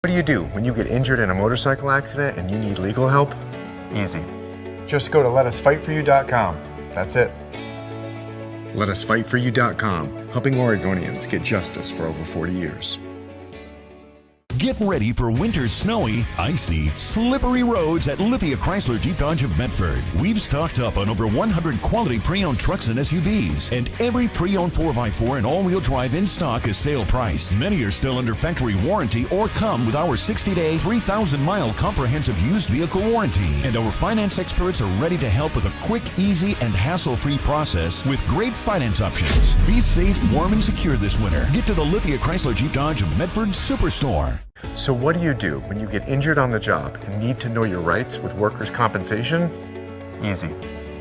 What do you do when you get injured in a motorcycle accident and you need legal help? Easy. Just go to letusfightforyou.com. That's it. Letusfightforyou.com, helping Oregonians get justice for over 40 years. Get ready for winter's snowy, icy, slippery roads at Lithia Chrysler Jeep Dodge of Medford. We've stocked up on over 100 quality pre-owned trucks and SUVs, and every pre-owned 4x4 and all-wheel drive in stock is sale price. Many are still under factory warranty or come with our 60-day, 3,000-mile comprehensive used vehicle warranty. And our finance experts are ready to help with a quick, easy, and hassle-free process with great finance options. Be safe, warm, and secure this winter. Get to the Lithia Chrysler Jeep Dodge of Medford Superstore. So what do you do when you get injured on the job and need to know your rights with workers' compensation? Easy.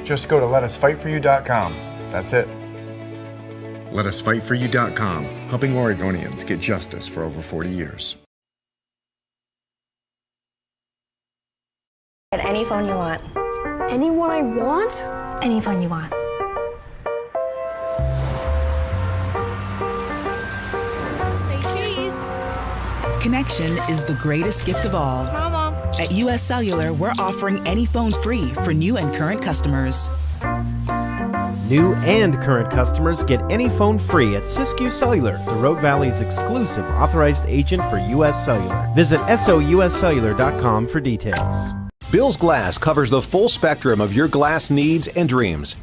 Just go to letusfightforyou.com. That's it. Letusfightforyou.com, helping Oregonians get justice for over 40 years. Get any phone you want. Any one I want? Any phone you want. Connection is the greatest gift of all. Mama. At US Cellular, we're offering any phone free for new and current customers. New and current customers get any phone free at Siskiyou Cellular, the Road Valley's exclusive authorized agent for US Cellular. Visit souscellular.com for details. Bill's Glass covers the full spectrum of your glass needs and dreams.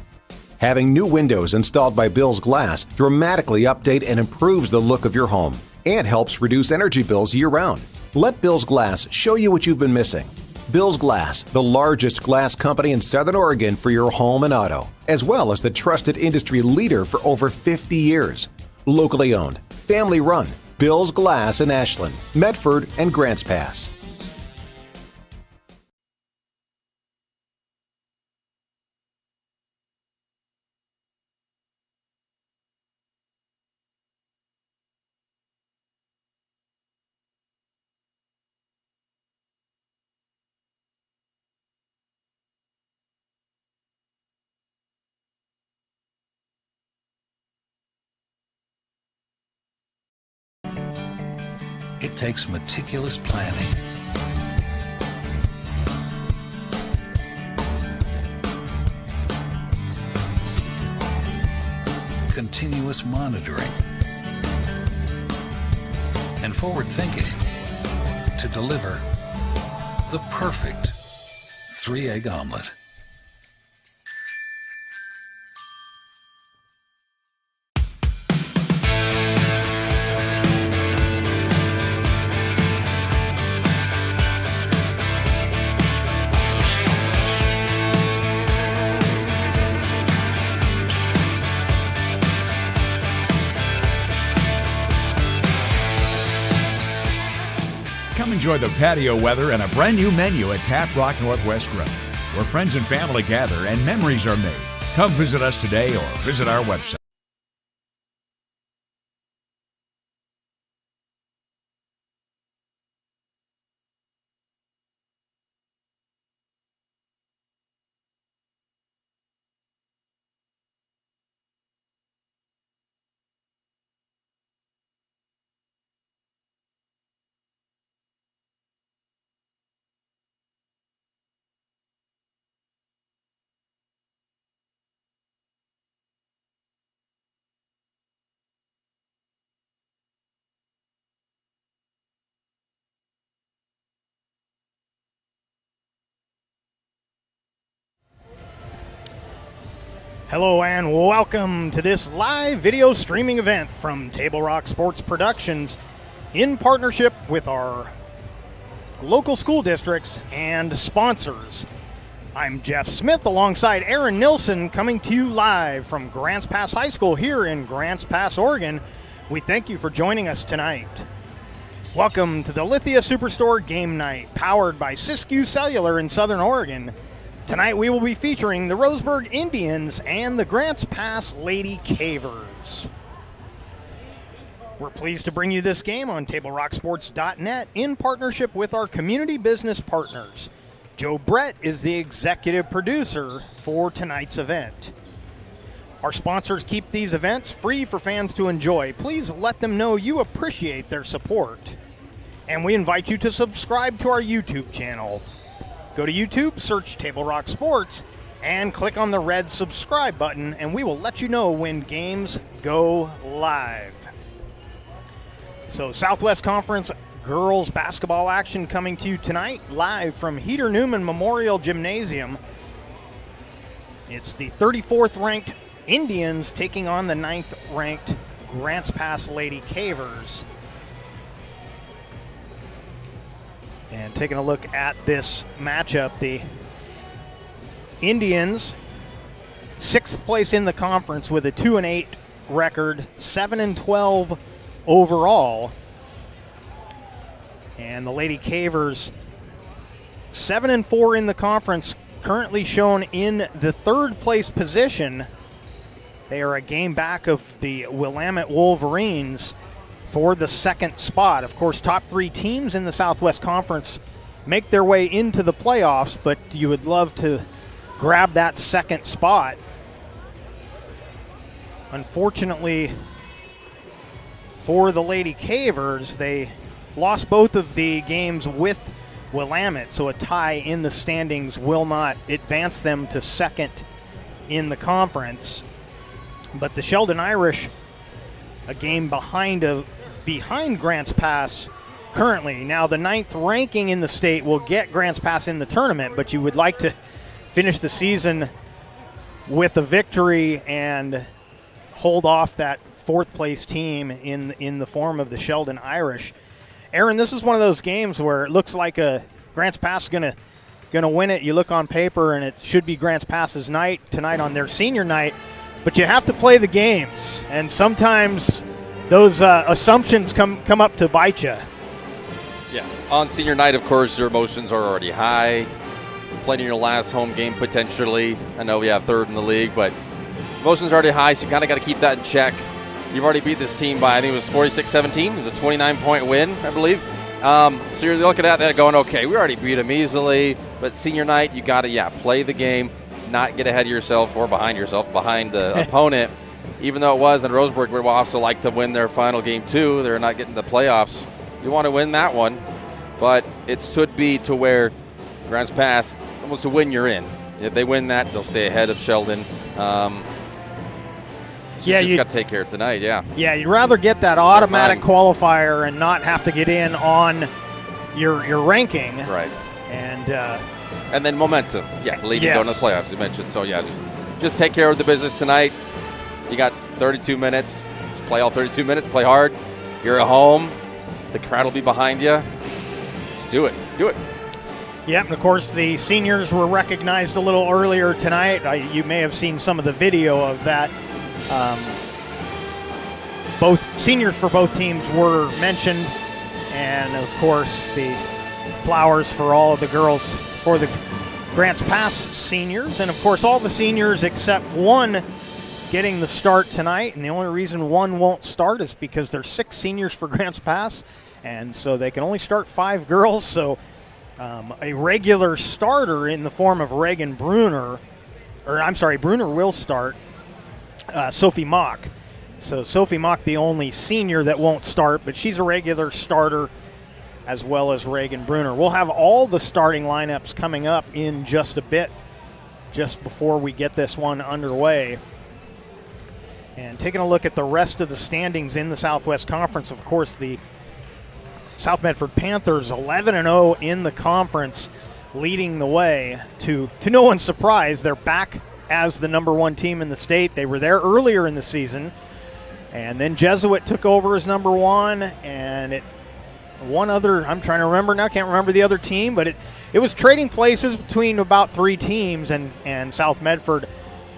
Having new windows installed by Bill's Glass dramatically update and improves the look of your home and helps reduce energy bills year-round. Let Bill's Glass show you what you've been missing. Bill's Glass, the largest glass company in Southern Oregon for your home and auto, as well as the trusted industry leader for over 50 years. Locally owned, family run, Bill's Glass in Ashland, Medford, and Grants Pass. It takes meticulous planning, continuous monitoring, and forward thinking to deliver the perfect 3-egg omelet. Come enjoy the patio weather and a brand new menu at Tap Rock Northwest Grill, where friends and family gather and memories are made. Come visit us today or visit our website. Hello and welcome to this live video streaming event from Table Rock Sports Productions in partnership with our local school districts and sponsors. I'm Jeff Smith alongside Aaron Nilsson coming to you live from Grants Pass High School here in Grants Pass, Oregon. We thank you for joining us tonight. Welcome to the Lithia Superstore Game Night powered by Siskiyou Cellular in Southern Oregon. Tonight we will be featuring the Roseburg Indians and the Grants Pass Lady Cavers. We're pleased to bring you this game on TableRockSports.net in partnership with our community business partners. Joe Brett is the executive producer for tonight's event. Our sponsors keep these events free for fans to enjoy. Please let them know you appreciate their support. And we invite you to subscribe to our YouTube channel. Go to YouTube, search Table Rock Sports, and click on the red subscribe button, and we will let you know when games go live. So Southwest Conference girls basketball action coming to you tonight, live from Heater Newman Memorial Gymnasium. It's the 34th ranked Indians taking on the 9th ranked Grants Pass Lady Cavers. And taking a look at this matchup, the Indians, 6th place in the conference with a 2-8 record, 7-12 overall. And the Lady Cavers, 7-4 in the conference, currently shown in the 3rd place position. They are a game back of the Willamette Wolverines for the 2nd spot. Of course, top 3 teams in the Southwest Conference make their way into the playoffs, but you would love to grab that 2nd spot. Unfortunately for the Lady Cavers, they lost both of the games with Willamette, so a tie in the standings will not advance them to 2nd in the conference. But the Sheldon Irish, a game behind Grants Pass currently. Now the 9th ranking in the state will get Grants Pass in the tournament, but you would like to finish the season with a victory and hold off that 4th place team in the form of the Sheldon Irish. Aaron, this is one of those games where it looks like a Grants Pass is gonna win it. You look on paper and it should be Grants Pass's night tonight on their senior night, but you have to play the games, and sometimes those assumptions come up to bite you. Yeah, on senior night, of course, your emotions are already high. Playing your last home game potentially. I know we have 3rd in the league, but emotions are already high, so you kind of got to keep that in check. You've already beat this team by, I think it was 46-17. It was a 29-point win, I believe. So you're looking at that going, okay, we already beat them easily, but senior night, you got to, play the game, not get ahead of yourself or behind the opponent. Even though it was, and Roseburg would also like to win their final game too. They're not getting the playoffs. You want to win that one, but it should be to where Grants Pass, almost a win you're in. If they win that, they'll stay ahead of Sheldon. You got to take care of tonight, Yeah, you'd rather get that automatic qualifier and not have to get in on your ranking. Right. And then momentum. Leading going to the playoffs, you mentioned. So, just take care of the business tonight. You got 32 minutes. Just play all 32 minutes. Play hard. You're at home. The crowd will be behind you. Let's do it. Do it. Yep, and of course the seniors were recognized a little earlier tonight. You may have seen some of the video of that. Both seniors for both teams were mentioned, and of course the flowers for all of the girls for the Grants Pass seniors, and of course all the seniors except one getting the start tonight. And the only reason one won't start is because there's 6 seniors for Grants Pass, and so they can only start 5 girls. So a regular starter in the form of Reagan Bruner, Bruner will start. Sophie Mock. So Sophie Mock, the only senior that won't start, but she's a regular starter, as well as Reagan Bruner. We'll have all the starting lineups coming up in just a bit, just before we get this one underway. And taking a look at the rest of the standings in the Southwest Conference, of course, the South Medford Panthers 11-0 in the conference, leading the way. To no one's surprise, they're back as the number 1 team in the state. They were there earlier in the season, and then Jesuit took over as number 1, and one other, I'm trying to remember now, can't remember the other team, but it was trading places between about 3 teams, and South Medford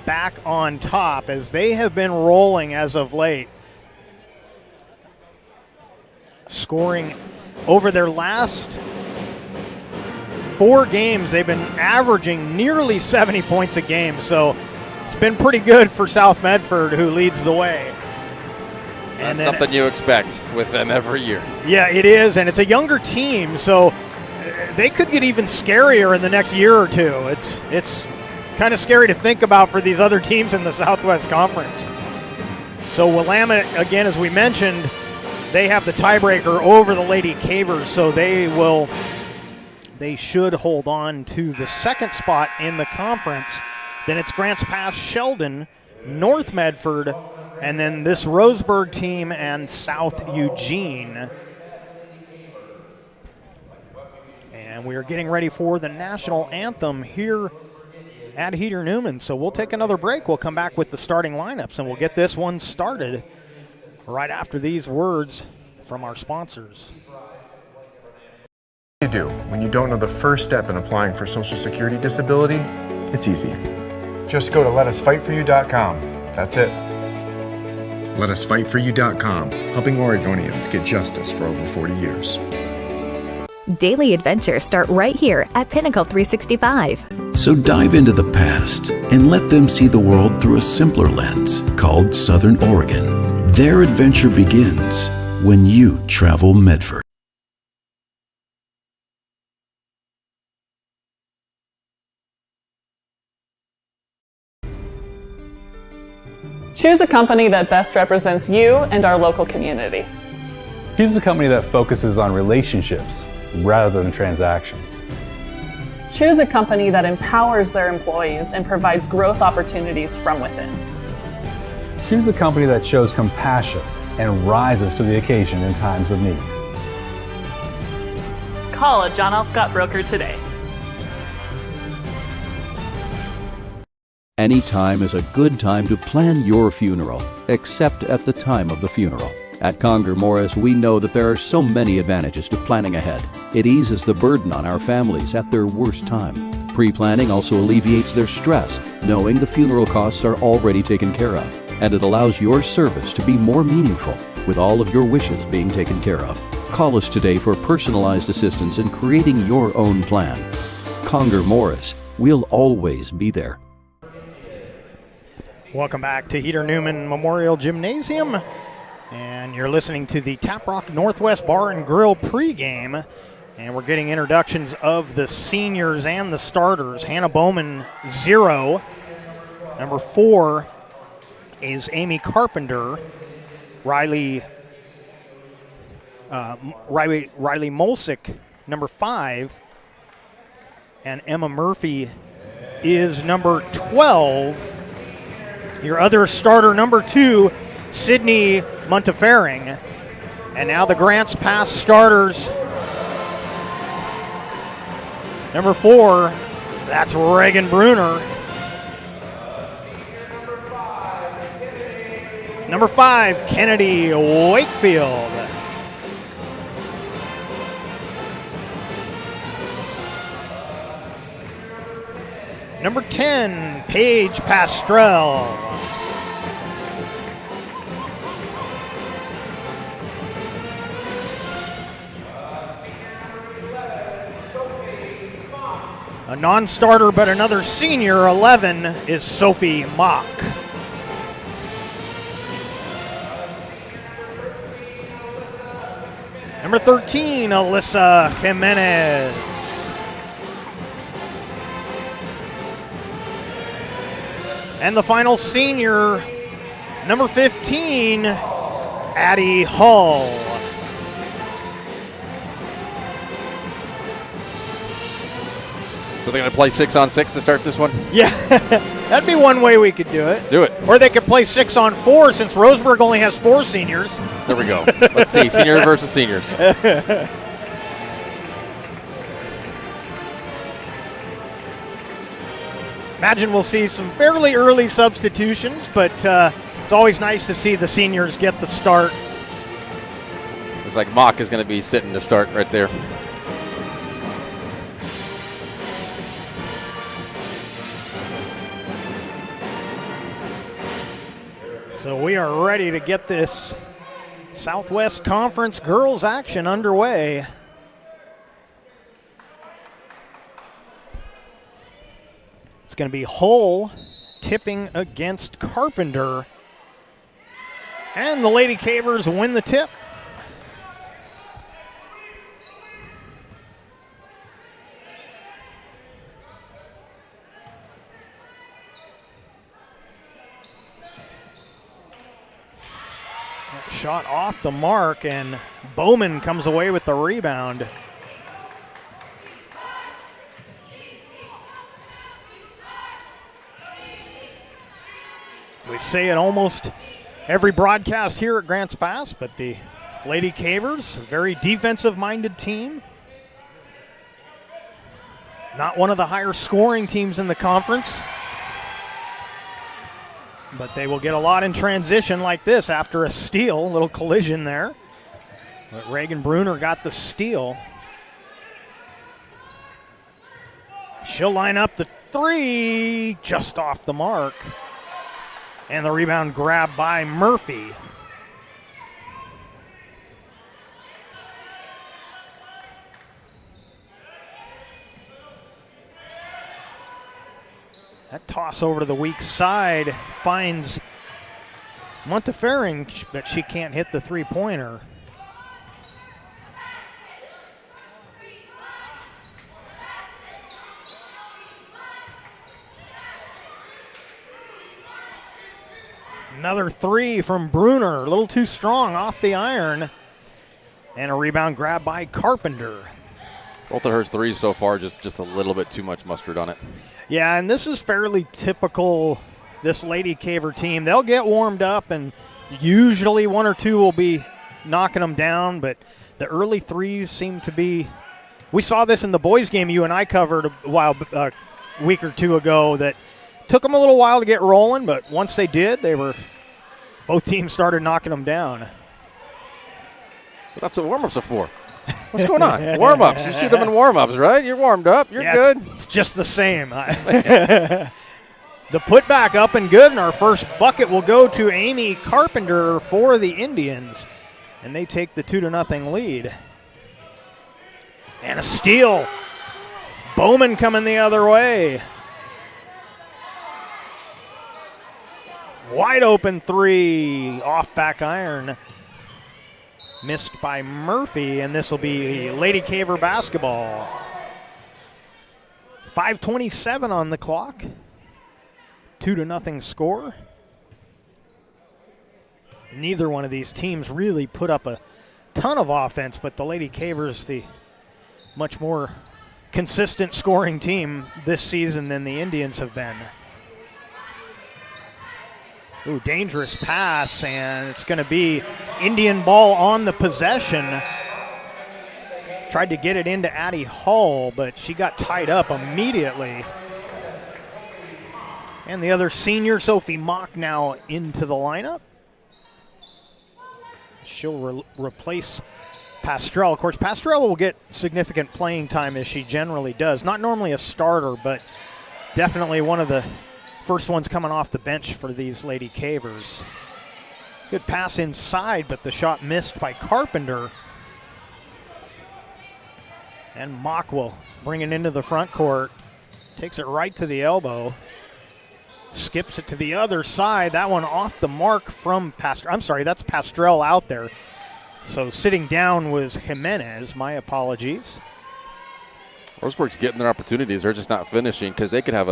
back on top as they have been rolling as of late, scoring over their last 4 games. They've been averaging nearly 70 points a game, so it's been pretty good for South Medford, who leads the way. That's something you expect with them every year. Yeah, it is, and it's a younger team, so they could get even scarier in the next year or two. It's kind of scary to think about for these other teams in the Southwest Conference. So Willamette, again, as we mentioned, they have the tiebreaker over the Lady Cavers, so they should hold on to the second spot in the conference. Then it's Grants Pass, Sheldon, North Medford, and then this Roseburg team and South Eugene. And we are getting ready for the national anthem here at Heater Newman. So we'll take another break. We'll come back with the starting lineups, and we'll get this one started right after these words from our sponsors. What do you do when you don't know the first step in applying for Social Security disability? It's easy. Just go to letusfightforyou.com. That's it. Letusfightforyou.com, helping Oregonians get justice for over 40 years. Daily adventures start right here at Pinnacle 365. So dive into the past and let them see the world through a simpler lens called Southern Oregon. Their adventure begins when you travel Medford. Choose a company that best represents you and our local community. Choose a company that focuses on relationships rather than transactions. Choose a company that empowers their employees and provides growth opportunities from within. Choose a company that shows compassion and rises to the occasion in times of need. Call a John L. Scott broker today. Any time is a good time to plan your funeral, except at the time of the funeral. At Conger Morris, we know that there are so many advantages to planning ahead. It eases the burden on our families at their worst time. Pre-planning also alleviates their stress, knowing the funeral costs are already taken care of. And it allows your service to be more meaningful, with all of your wishes being taken care of. Call us today for personalized assistance in creating your own plan. Conger Morris, we'll always be there. Welcome back to Heater Newman Memorial Gymnasium, and you're listening to the Tap Rock Northwest Bar and Grill pregame, and we're getting introductions of the seniors and the starters. Hannah Bowman, 0. Number 4 is Amy Carpenter. Riley Molsick, number 5, and Emma Murphy is number 12. Your other starter, number 2, Sydney Montefaring. And now the Grants Pass starters. Number 4, that's Reagan Bruner. Number 5, Kennedy Wakefield. Number 10, Paige Pastrell. A non-starter but another senior, 11, is Sophie Mock. Number 13, Alyssa Jimenez. And the final senior, number 15, Addie Hull. So they're going to play 6-on-6 to start this one? Yeah, that'd be one way we could do it. Let's do it. Or they could play 6-on-4 since Roseburg only has 4 seniors. There we go. Let's see, senior versus seniors. Imagine we'll see some fairly early substitutions, but it's always nice to see the seniors get the start. Looks like Mock is going to be sitting to start right there. So we are ready to get this Southwest Conference girls action underway. It's going to be Hull tipping against Carpenter. And the Lady Cavers win the tip. Shot off the mark, and Bowman comes away with the rebound. We say it almost every broadcast here at Grants Pass, but the Lady Cavers, a very defensive-minded team. Not one of the higher scoring teams in the conference, but they will get a lot in transition like this after a steal, a little collision there. But Reagan Bruner got the steal. She'll line up the three, just off the mark. And the rebound grabbed by Murphy. That toss over to the weak side finds Montefiore, but she can't hit the three-pointer. Another three from Bruner, a little too strong off the iron. And a rebound grab by Carpenter. Both of her threes so far, just a little bit too much mustard on it. Yeah, and this is fairly typical, this Lady Caver team. They'll get warmed up, and usually one or two will be knocking them down, but the early threes seem to be – we saw this in the boys' game you and I covered a week or two ago that took them a little while to get rolling, but once they did, both teams started knocking them down. That's what warm-ups are for. What's going on? Warm-ups. You shoot them in warm-ups, right? You're warmed up. You're good. It's just the same. The putback up and good, and our first bucket will go to Amy Carpenter for the Indians, and they take the 2-0 lead. And a steal. Bowman coming the other way. Wide open three off back iron. Missed by Murphy, and this will be Lady Caver basketball. 5:27 on the clock. 2-0 score. Neither one of these teams really put up a ton of offense, but the Lady Cavers, the much more consistent scoring team this season than the Indians have been. Ooh, dangerous pass, and it's going to be Indian ball on the possession. Tried to get it into Addie Hall, but she got tied up immediately. And the other senior, Sophie Mock, now into the lineup. She'll replace Pastrell. Of course, Pastrell will get significant playing time as she generally does. Not normally a starter, but definitely one of the first ones coming off the bench for these Lady Cavers. Good pass inside, but the shot missed by Carpenter. And Mock will bring it into the front court. Takes it right to the elbow. Skips it to the other side. That one off the mark from Pastrell. I'm sorry, that's Pastrell out there. So sitting down was Jimenez. My apologies. Roseburg's getting their opportunities. They're just not finishing because they could have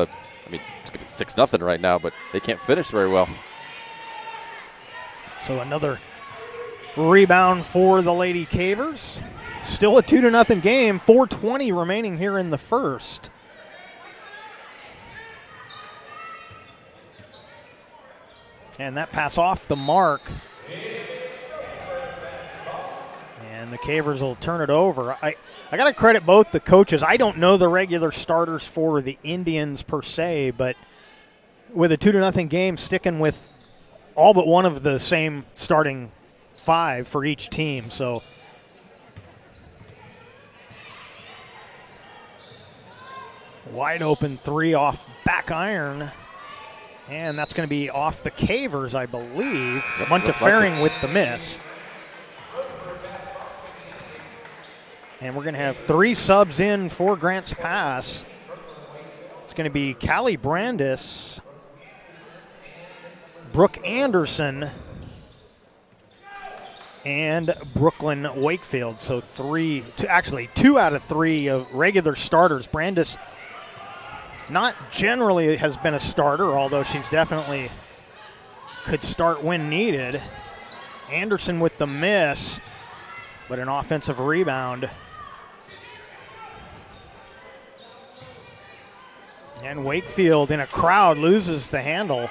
it's going to be 6-0 right now, but they can't finish very well. So another rebound for the Lady Cavers. Still a 2-0 game. 4:20 remaining here in the first. And that pass off the mark. And the Cavers will turn it over. I got to credit both the coaches. I don't know the regular starters for the Indians per se, but with a 2-0 game, sticking with all but one of the same starting five for each team. So wide open three off back iron. And that's going to be off the Cavers, I believe. Montefiore with the miss. And we're going to have three subs in for Grants Pass. It's going to be Callie Brandis, Brooke Anderson, and Brooklyn Wakefield. So two out of three of regular starters. Brandis not generally has been a starter, although she's definitely could start when needed. Anderson with the miss, but an offensive rebound. And Wakefield in a crowd loses the handle.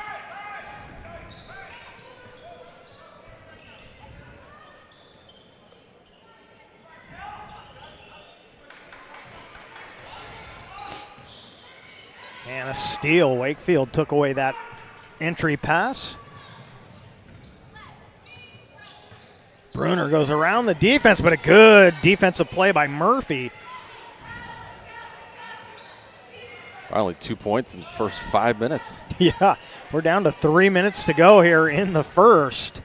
And a steal. Wakefield took away that entry pass. Bruner goes around the defense, but a good defensive play by Murphy. Finally 2 points in the first 5 minutes. Yeah, we're down to 3 minutes to go here in the first.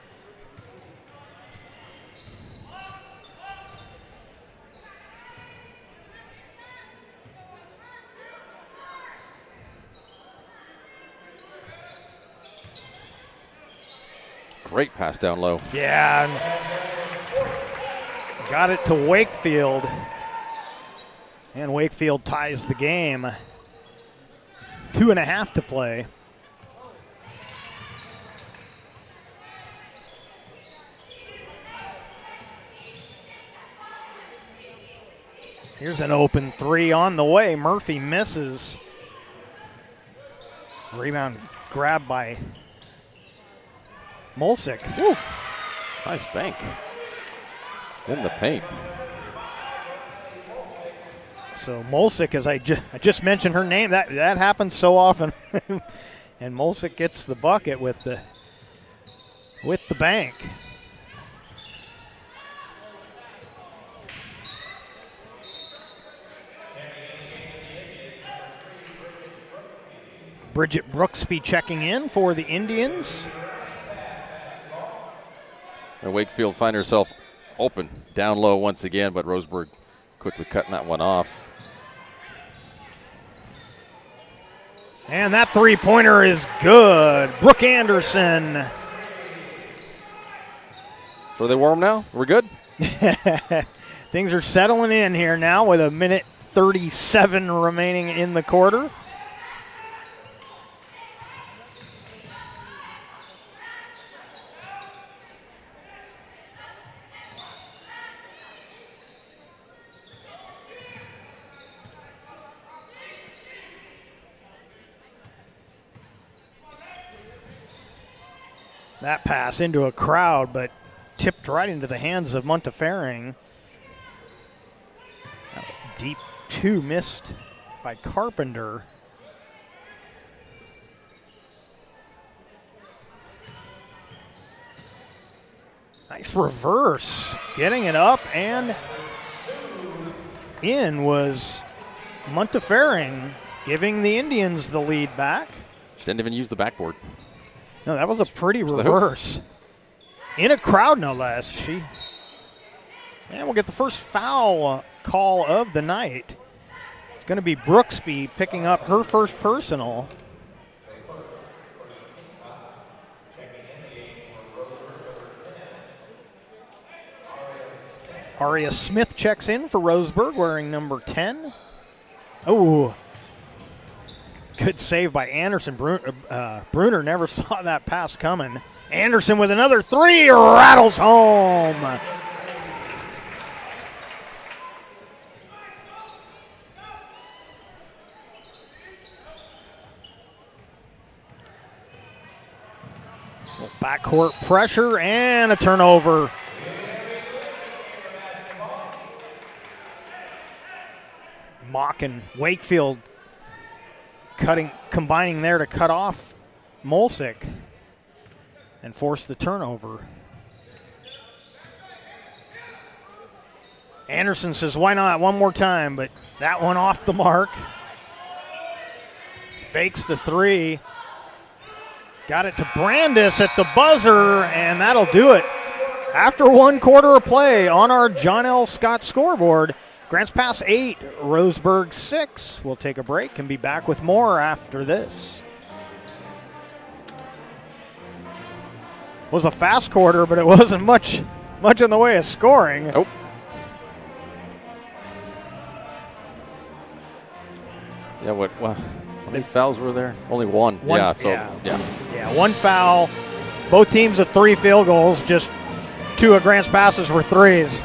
Great pass down low. Yeah, got it to Wakefield. And Wakefield ties the game. 2.5 to play. Here's an open three on the way. Murphy misses. Rebound grabbed by Mulsick. Woo. Nice bank. In the paint. So Mulsick, as I just mentioned her name, that happens so often. And Mulsick gets the bucket with the bank. Bridget Brooksby checking in for the Indians. And Wakefield find herself open down low once again, but Roseburg quickly cutting that one off. And that three-pointer is good. Brooke Anderson. So are they warm now? We're good? Things are settling in here now with 1:37 remaining in the quarter. That pass into a crowd, but tipped right into the hands of Montefiore. Deep two missed by Carpenter. Nice reverse. Getting it up and in was Montefiore, giving the Indians the lead back. She didn't even use the backboard. No, that was a pretty reverse. In a crowd, no less. And we'll get the first foul call of the night. It's going to be Brooksby picking up her first personal. Aria Smith checks in for Roseburg, wearing number 10. Oh, good save by Anderson. Bruner never saw that pass coming. Anderson with another three, rattles home. Backcourt pressure and a turnover. Mock and Wakefield combining there to cut off Mulsick and force the turnover. Anderson says, why not one more time, but that one off the mark. Fakes the three. Got it to Brandis at the buzzer, and that'll do it. After 1 quarter of play on our John L. Scott scoreboard, Grants Pass 8, Roseburg 6. We'll take a break and be back with more after this. It was a fast quarter, but it wasn't much in the way of scoring. Nope. Yeah, how many fouls were there? Only one. Yeah, one foul. Both teams with 3 field goals, just 2 of Grant's passes were threes.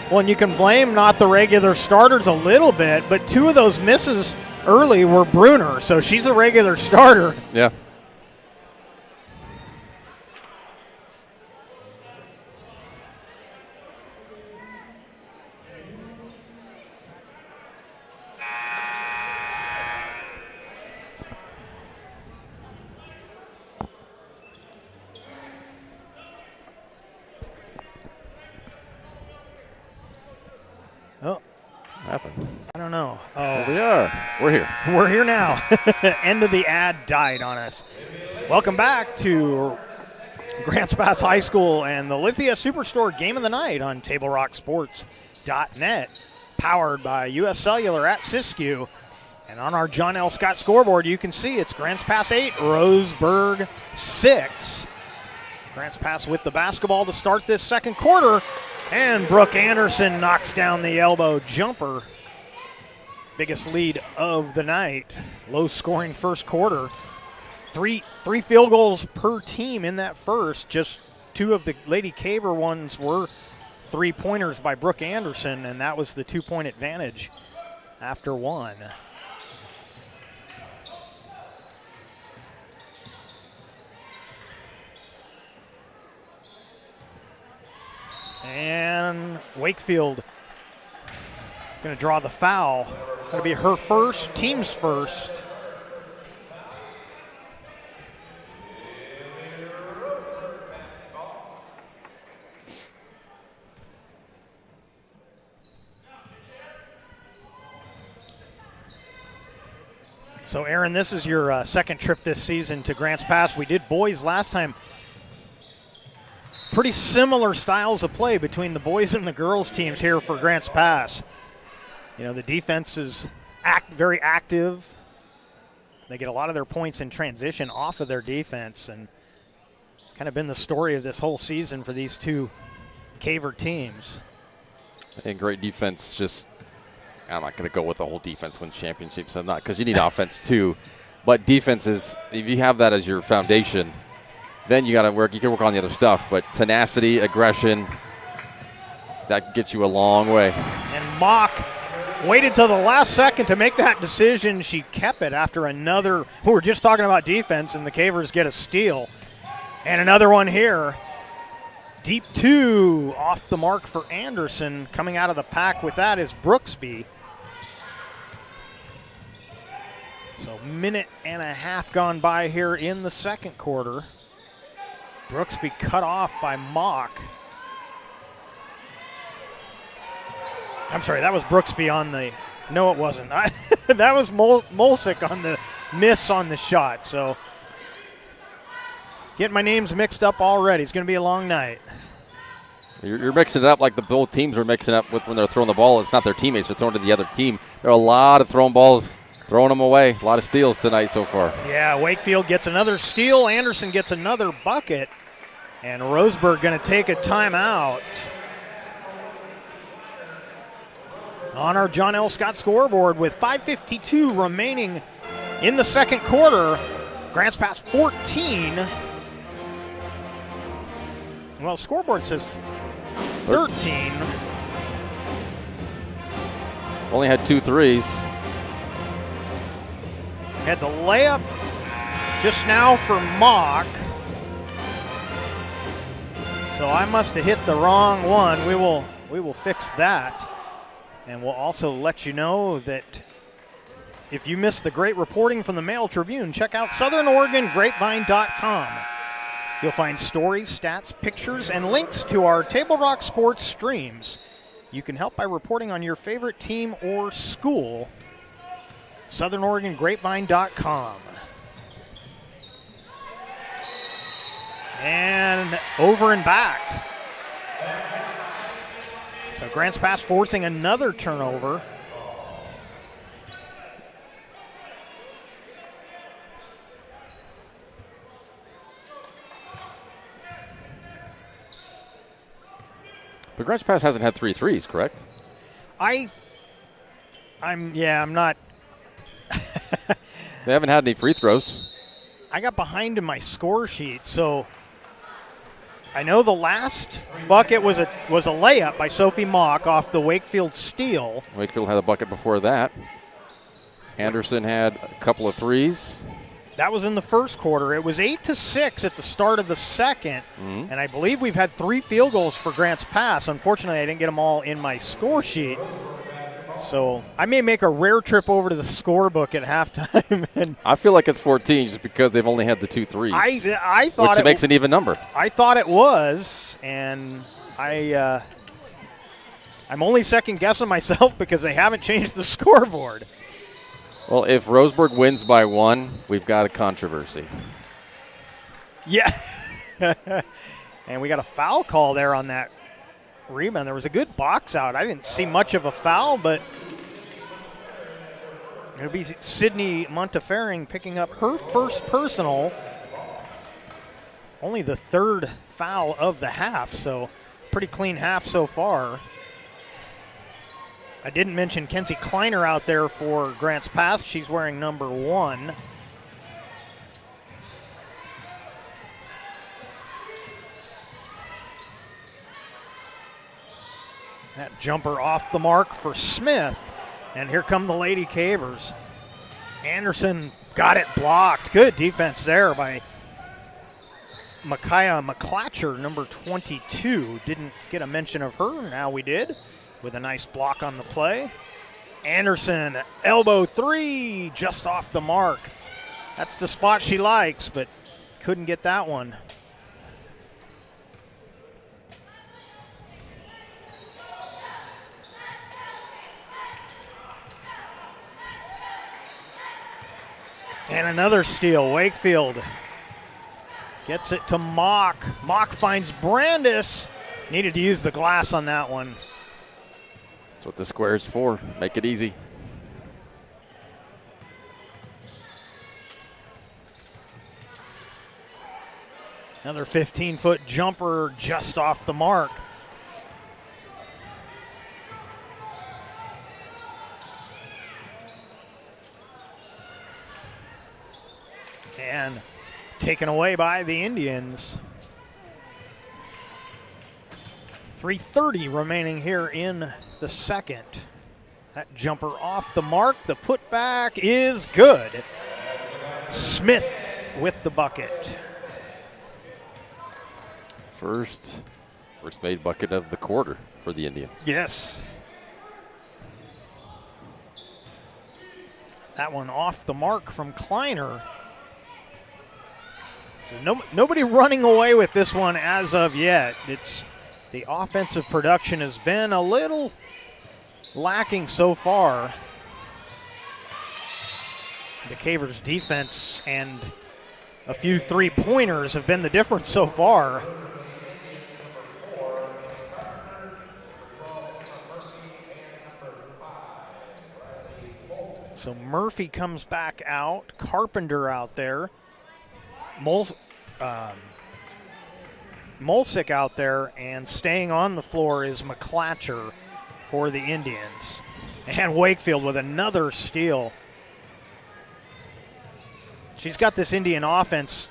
Well, and you can blame not the regular starters a little bit, but 2 of those misses early were Bruner, so she's a regular starter. Yeah. Oh. What happened? I don't know. Here we are. We're here. We're here now. End of the ad died on us. Welcome back to Grants Pass High School and the Lithia Superstore Game of the Night on TableRockSports.net, powered by U.S. Cellular at Siskiyou. And on our John L. Scott scoreboard, you can see it's Grants Pass 8, Roseburg 6. Grants Pass with the basketball to start this second quarter. And Brooke Anderson knocks down the elbow jumper. Biggest lead of the night. Low-scoring first quarter. Three field goals per team in that first. Just 2 of the Lady Caver ones were 3-pointers by Brooke Anderson, and that was the 2-point advantage after 1. And Wakefield going to draw the foul. Going to be her first, team's first. So, Aaron, this is your second trip this season to Grants Pass. We did boys last time. Pretty similar styles of play between the boys and the girls teams here for Grants Pass. You know, the defense is very active. They get a lot of their points in transition off of their defense, and it's kind of been the story of this whole season for these 2 Caver teams. And great defense. Just, I'm not going to go with the whole defense wins championships. I'm not, because you need offense too. But defense is, if you have that as your foundation, then you got to work. You can work on the other stuff, but tenacity, aggression, that gets you a long way. And Mock waited till the last second to make that decision. She kept it after another. We were just talking about defense, and the Cavers get a steal. And another one here. Deep 2 off the mark for Anderson. Coming out of the pack with that is Brooksby. So minute and a half gone by here in the second quarter. Brooksby cut off by Mock. I'm sorry, that was Brooksby on the, no it wasn't. That was Molsick on the miss on the shot. So getting my names mixed up already. It's going to be a long night. You're mixing it up like the both teams were mixing up with when they're throwing the ball. It's not their teammates, they're throwing to the other team. There are a lot of thrown balls, throwing them away. A lot of steals tonight so far. Yeah, Wakefield gets another steal. Anderson gets another bucket. And Roseburg going to take a timeout. On our John L. Scott scoreboard with 5:52 remaining in the second quarter. Grants Pass 14. Well, scoreboard says 13. Only had 2 threes. Had the layup just now for Mock. So I must have hit the wrong one. We will fix that. And we'll also let you know that if you missed the great reporting from the Mail Tribune, check out SouthernOregonGrapevine.com. You'll find stories, stats, pictures, and links to our Table Rock Sports streams. You can help by reporting on your favorite team or school. SouthernOregonGrapevine.com. And over and back. So Grants Pass forcing another turnover. But Grants Pass hasn't had 3 threes, correct? I'm not. They haven't had any free throws. I got behind in my score sheet, so I know the last bucket was a layup by Sophie Mock off the Wakefield steal. Wakefield had a bucket before that. Anderson had a couple of threes. That was in the first quarter. It was 8-6 at the start of the second, and I believe we've had 3 field goals for Grants Pass. Unfortunately, I didn't get them all in my score sheet. So I may make a rare trip over to the scorebook at halftime. And I feel like it's 14 just because they've only had the 2 threes. I thought which makes an even number. I thought it was, and I'm only second guessing myself because they haven't changed the scoreboard. Well, if Roseburg wins by 1, we've got a controversy. Yeah. And we got a foul call there on that rebound. There was a good box out. I didn't see much of a foul, but it'll be Sydney Montefiore picking up her first personal. Only the 3rd foul of the half, so pretty clean half so far. I didn't mention Kenzie Kleiner out there for Grants Pass. She's wearing number 1. That jumper off the mark for Smith. And here come the Lady Cavers. Anderson got it blocked. Good defense there by Micaiah McClatcher, number 22. Didn't get a mention of her. Now we did, with a nice block on the play. Anderson, elbow 3, just off the mark. That's the spot she likes, but couldn't get that one. And another steal. Wakefield gets it to Mock. Mock finds Brandis. Needed to use the glass on that one. That's what the square's for. Make it easy. Another 15-foot jumper just off the mark. And taken away by the Indians. 3:30 remaining here in the second. That jumper off the mark. The putback is good. Smith with the bucket. First made bucket of the quarter for the Indians. Yes. That one off the mark from Kleiner. So nobody running away with this one as of yet. It's the offensive production has been a little lacking so far. The Cavers' defense and a few three-pointers have been the difference so far. So Murphy comes back out, Carpenter out there, Mulsick out there, and staying on the floor is McClatcher for the Indians. And Wakefield with another steal. She's got this Indian offense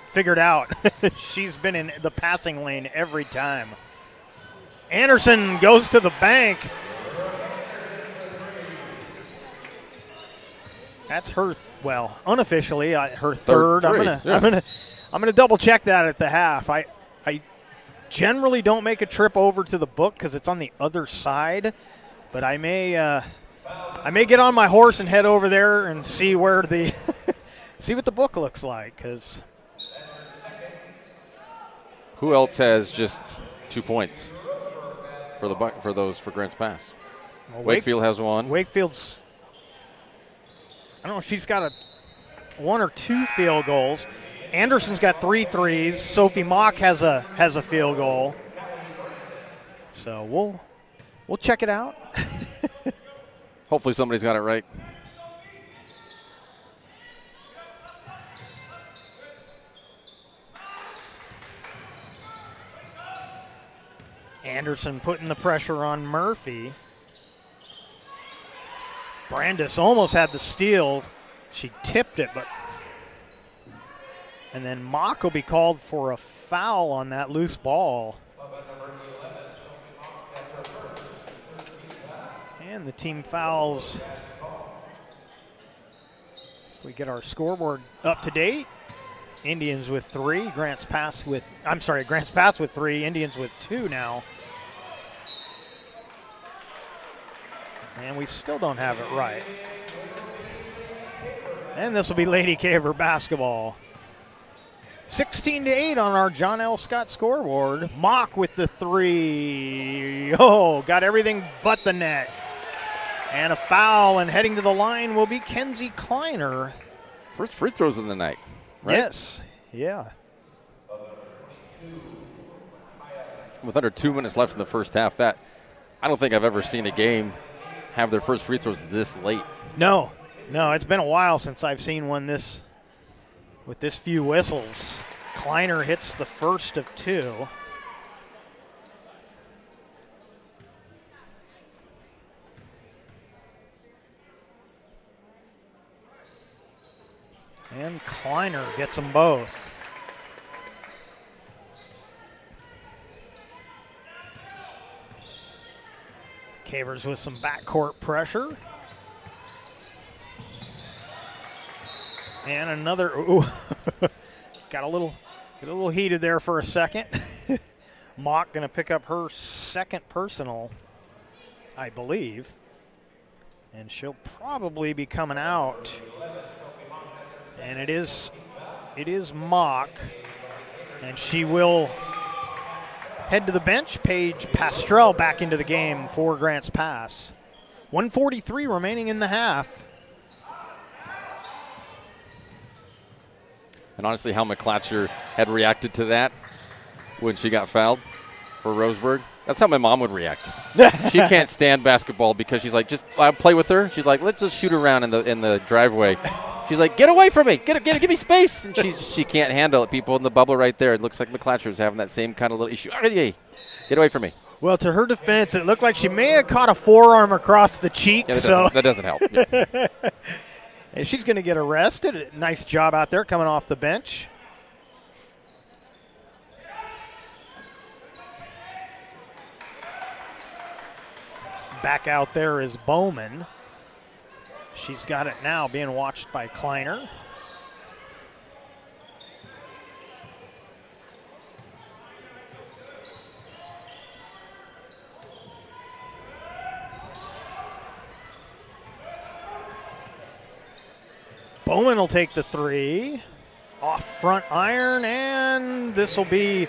figured out. She's been in the passing lane every time. Anderson goes to the bank. That's her, well, unofficially her third. I'm gonna double check that at the half. I generally don't make a trip over to the book because it's on the other side, but I may get on my horse and head over there and see where the see what the book looks like. Because who else has just 2 points for the for Grants Pass? Well, Wakefield has one. Wakefield's, I don't know if she's got 1 or 2 field goals. Anderson's got 3 threes. Sophie Mock has a field goal. So we'll check it out. Hopefully somebody's got it right. Anderson putting the pressure on Murphy. Brandis almost had the steal. She tipped it, but And then Mock will be called for a foul on that loose ball. And the team fouls. We get our scoreboard up to date. Indians with 3, Grants Pass with 3, Indians with 2 now. And we still don't have it right. And this will be Lady Caver basketball. 16-8 on our John L. Scott scoreboard. Mock with the 3. Oh, got everything but the net. And a foul, and heading to the line will be Kenzie Kleiner. First free throws of the night, right? Yes, yeah. With under 2 minutes left in the first half, I don't think I've ever seen a game have their first free throws this late. No, it's been a while since I've seen one with this few whistles. Kleiner hits the first of 2. And Kleiner gets them both. Cavers with some backcourt pressure. And another, got a little heated there for a second. Mock going to pick up her second personal, I believe. And she'll probably be coming out. And it is Mock. And she will head to the bench. Paige Pastrell back into the game for Grants Pass. 1:43 remaining in the half. And honestly, how McClatcher had reacted to that when she got fouled for Roseburg, that's how my mom would react. She can't stand basketball because she's like, I'll play with her. She's like, let's just shoot around in the driveway. She's like, get away from me. Give me space. And she can't handle it. People in the bubble right there. It looks like McClatcher was having that same kind of little issue. Get away from me. Well, to her defense, it looked like she may have caught a forearm across the cheek. Yeah, that doesn't help. Yeah. And she's going to get arrested. Nice job out there coming off the bench. Back out there is Bowman. She's got it now, being watched by Kleiner. Bowman will take the 3. Off front iron, and this will be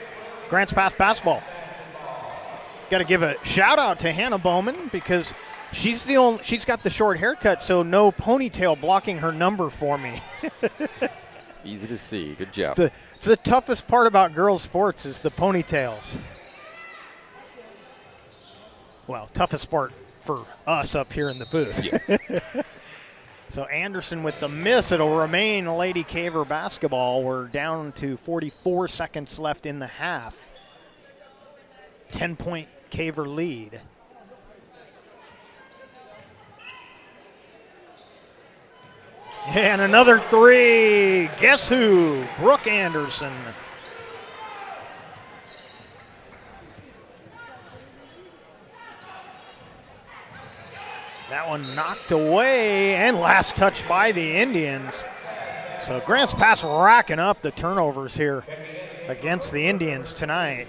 Grants Pass basketball. Got to give a shout out to Hannah Bowman because she's got the short haircut, so no ponytail blocking her number for me. Easy to see. Good job. It's the toughest part about girls' sports is the ponytails. Well, toughest part for us up here in the booth. Yeah. So Anderson with the miss. It'll remain Lady Caver basketball. We're down to 44 seconds left in the half. 10-point Caver lead. And another 3. Guess who? Brooke Anderson. That one knocked away, and last touch by the Indians. So Grants Pass racking up the turnovers here against the Indians tonight.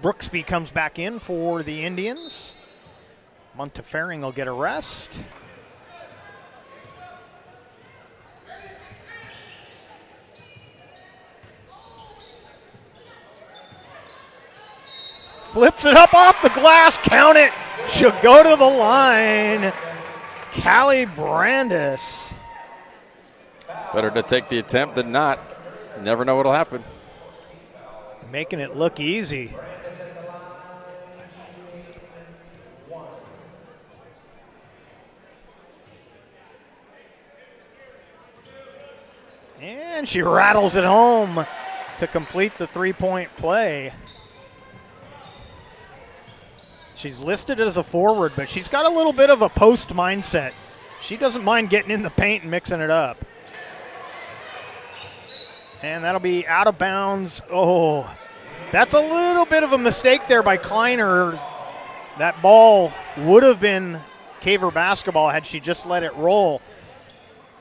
Brooksby comes back in for the Indians. Montefiore will get a rest. Flips it up off the glass, count it. She'll go to the line. Callie Brandis. It's better to take the attempt than not. You never know what'll happen. Making it look easy. And she rattles it home to complete the three-point play. She's listed as a forward, but she's got a little bit of a post mindset. She doesn't mind getting in the paint and mixing it up. And that'll be out of bounds. Oh, that's a little bit of a mistake there by Kleiner. That ball would have been Caver basketball had she just let it roll.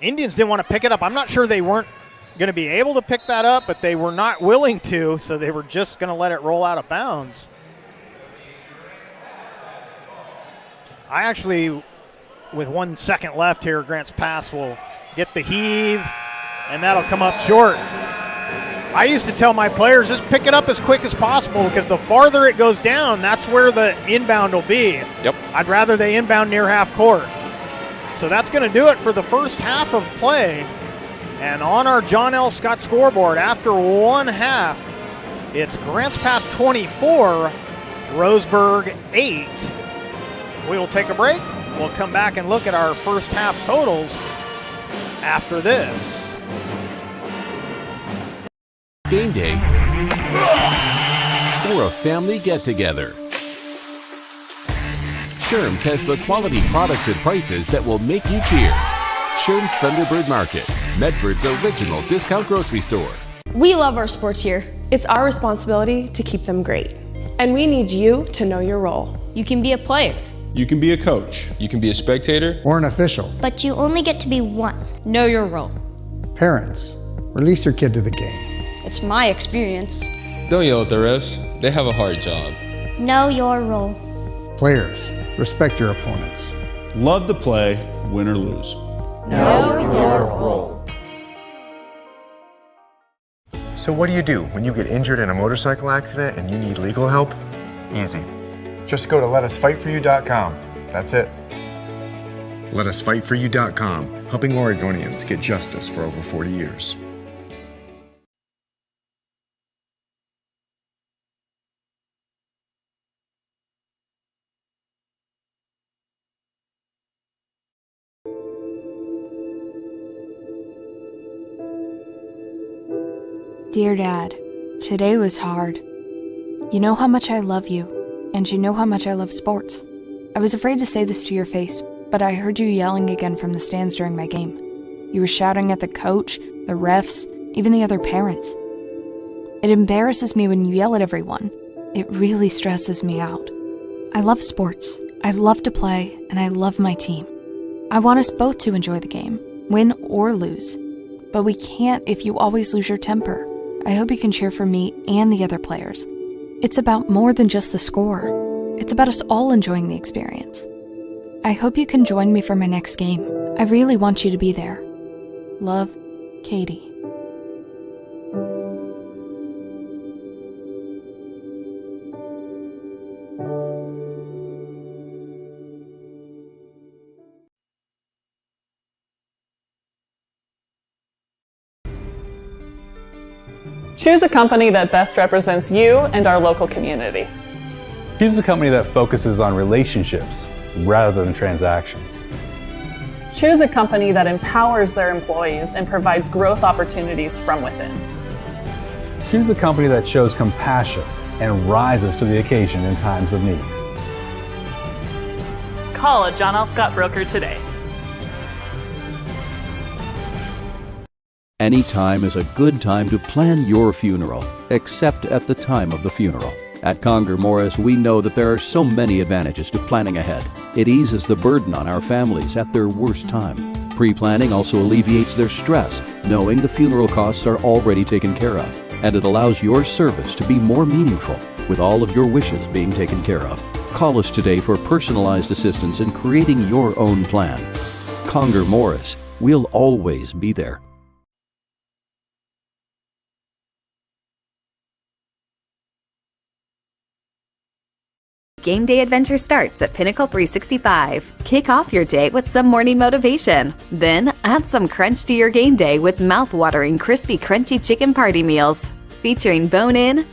Indians didn't want to pick it up. I'm not sure they weren't going to be able to pick that up, but they were not willing to, so they were just going to let it roll out of bounds. I actually, with 1 second left here, Grant's pass will get the heave, and that'll come up short. I used to tell my players, just pick it up as quick as possible, because the farther it goes down, that's where the inbound will be. Yep. I'd rather they inbound near half court. So that's going to do it for the first half of play. And on our John L. Scott scoreboard, after one half, it's Grants Pass 24, Roseburg 8. We will take a break. We'll come back and look at our first half totals after this. Game day or a family get-together. Sherm's has the quality products and prices that will make you cheer. Sherm's Thunderbird Market, Medford's original discount grocery store. We love our sports here. It's our responsibility to keep them great. And we need you to know your role. You can be a player. You can be a coach. You can be a spectator. Or an official. But you only get to be one. Know your role. Parents, release your kid to the game. It's my experience. Don't yell at the refs. They have a hard job. Know your role. Players, respect your opponents. Love to play, win or lose. Know your role. So what do you do when you get injured in a motorcycle accident and you need legal help? Easy. Just go to letusfightforyou.com. That's it. Letusfightforyou.com, helping Oregonians get justice for over 40 years. Dear Dad, today was hard. You know how much I love you, and you know how much I love sports. I was afraid to say this to your face, but I heard you yelling again from the stands during my game. You were shouting at the coach, the refs, even the other parents. It embarrasses me when you yell at everyone. It really stresses me out. I love sports, I love to play, and I love my team. I want us both to enjoy the game, win or lose. But we can't if you always lose your temper. I hope you can cheer for me and the other players. It's about more than just the score. It's about us all enjoying the experience. I hope you can join me for my next game. I really want you to be there. Love, Katie. Choose a company that best represents you and our local community. Choose a company that focuses on relationships rather than transactions. Choose a company that empowers their employees and provides growth opportunities from within. Choose a company that shows compassion and rises to the occasion in times of need. Call a John L. Scott broker today. Any time is a good time to plan your funeral, except at the time of the funeral. At Conger Morris, we know that there are so many advantages to planning ahead. It eases the burden on our families at their worst time. Pre-planning also alleviates their stress, knowing the funeral costs are already taken care of. And it allows your service to be more meaningful, with all of your wishes being taken care of. Call us today for personalized assistance in creating your own plan. Conger Morris, we'll always be there. Game day adventure starts at Pinnacle 365. Kick off your day with some morning motivation. Then add some crunch to your game day with mouth-watering crispy crunchy chicken party meals featuring bone-in,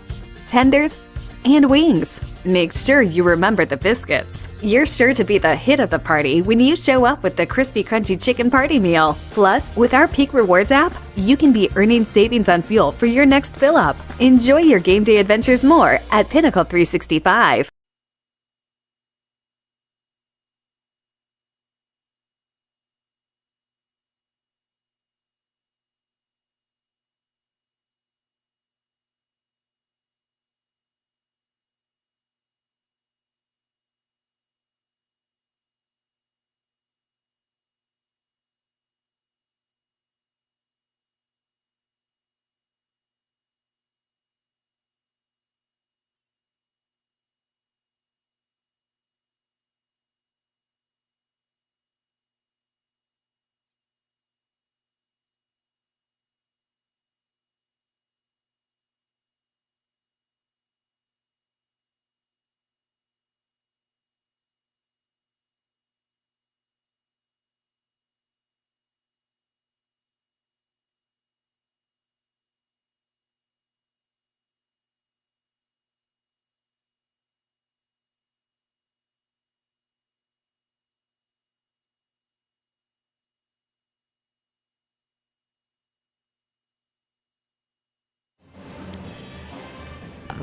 tenders, and wings. Make sure you remember the biscuits. You're sure to be the hit of the party when you show up with the crispy crunchy chicken party meal. Plus, with our Peak Rewards app, you can be earning savings on fuel for your next fill-up. Enjoy your game day adventures more at Pinnacle 365.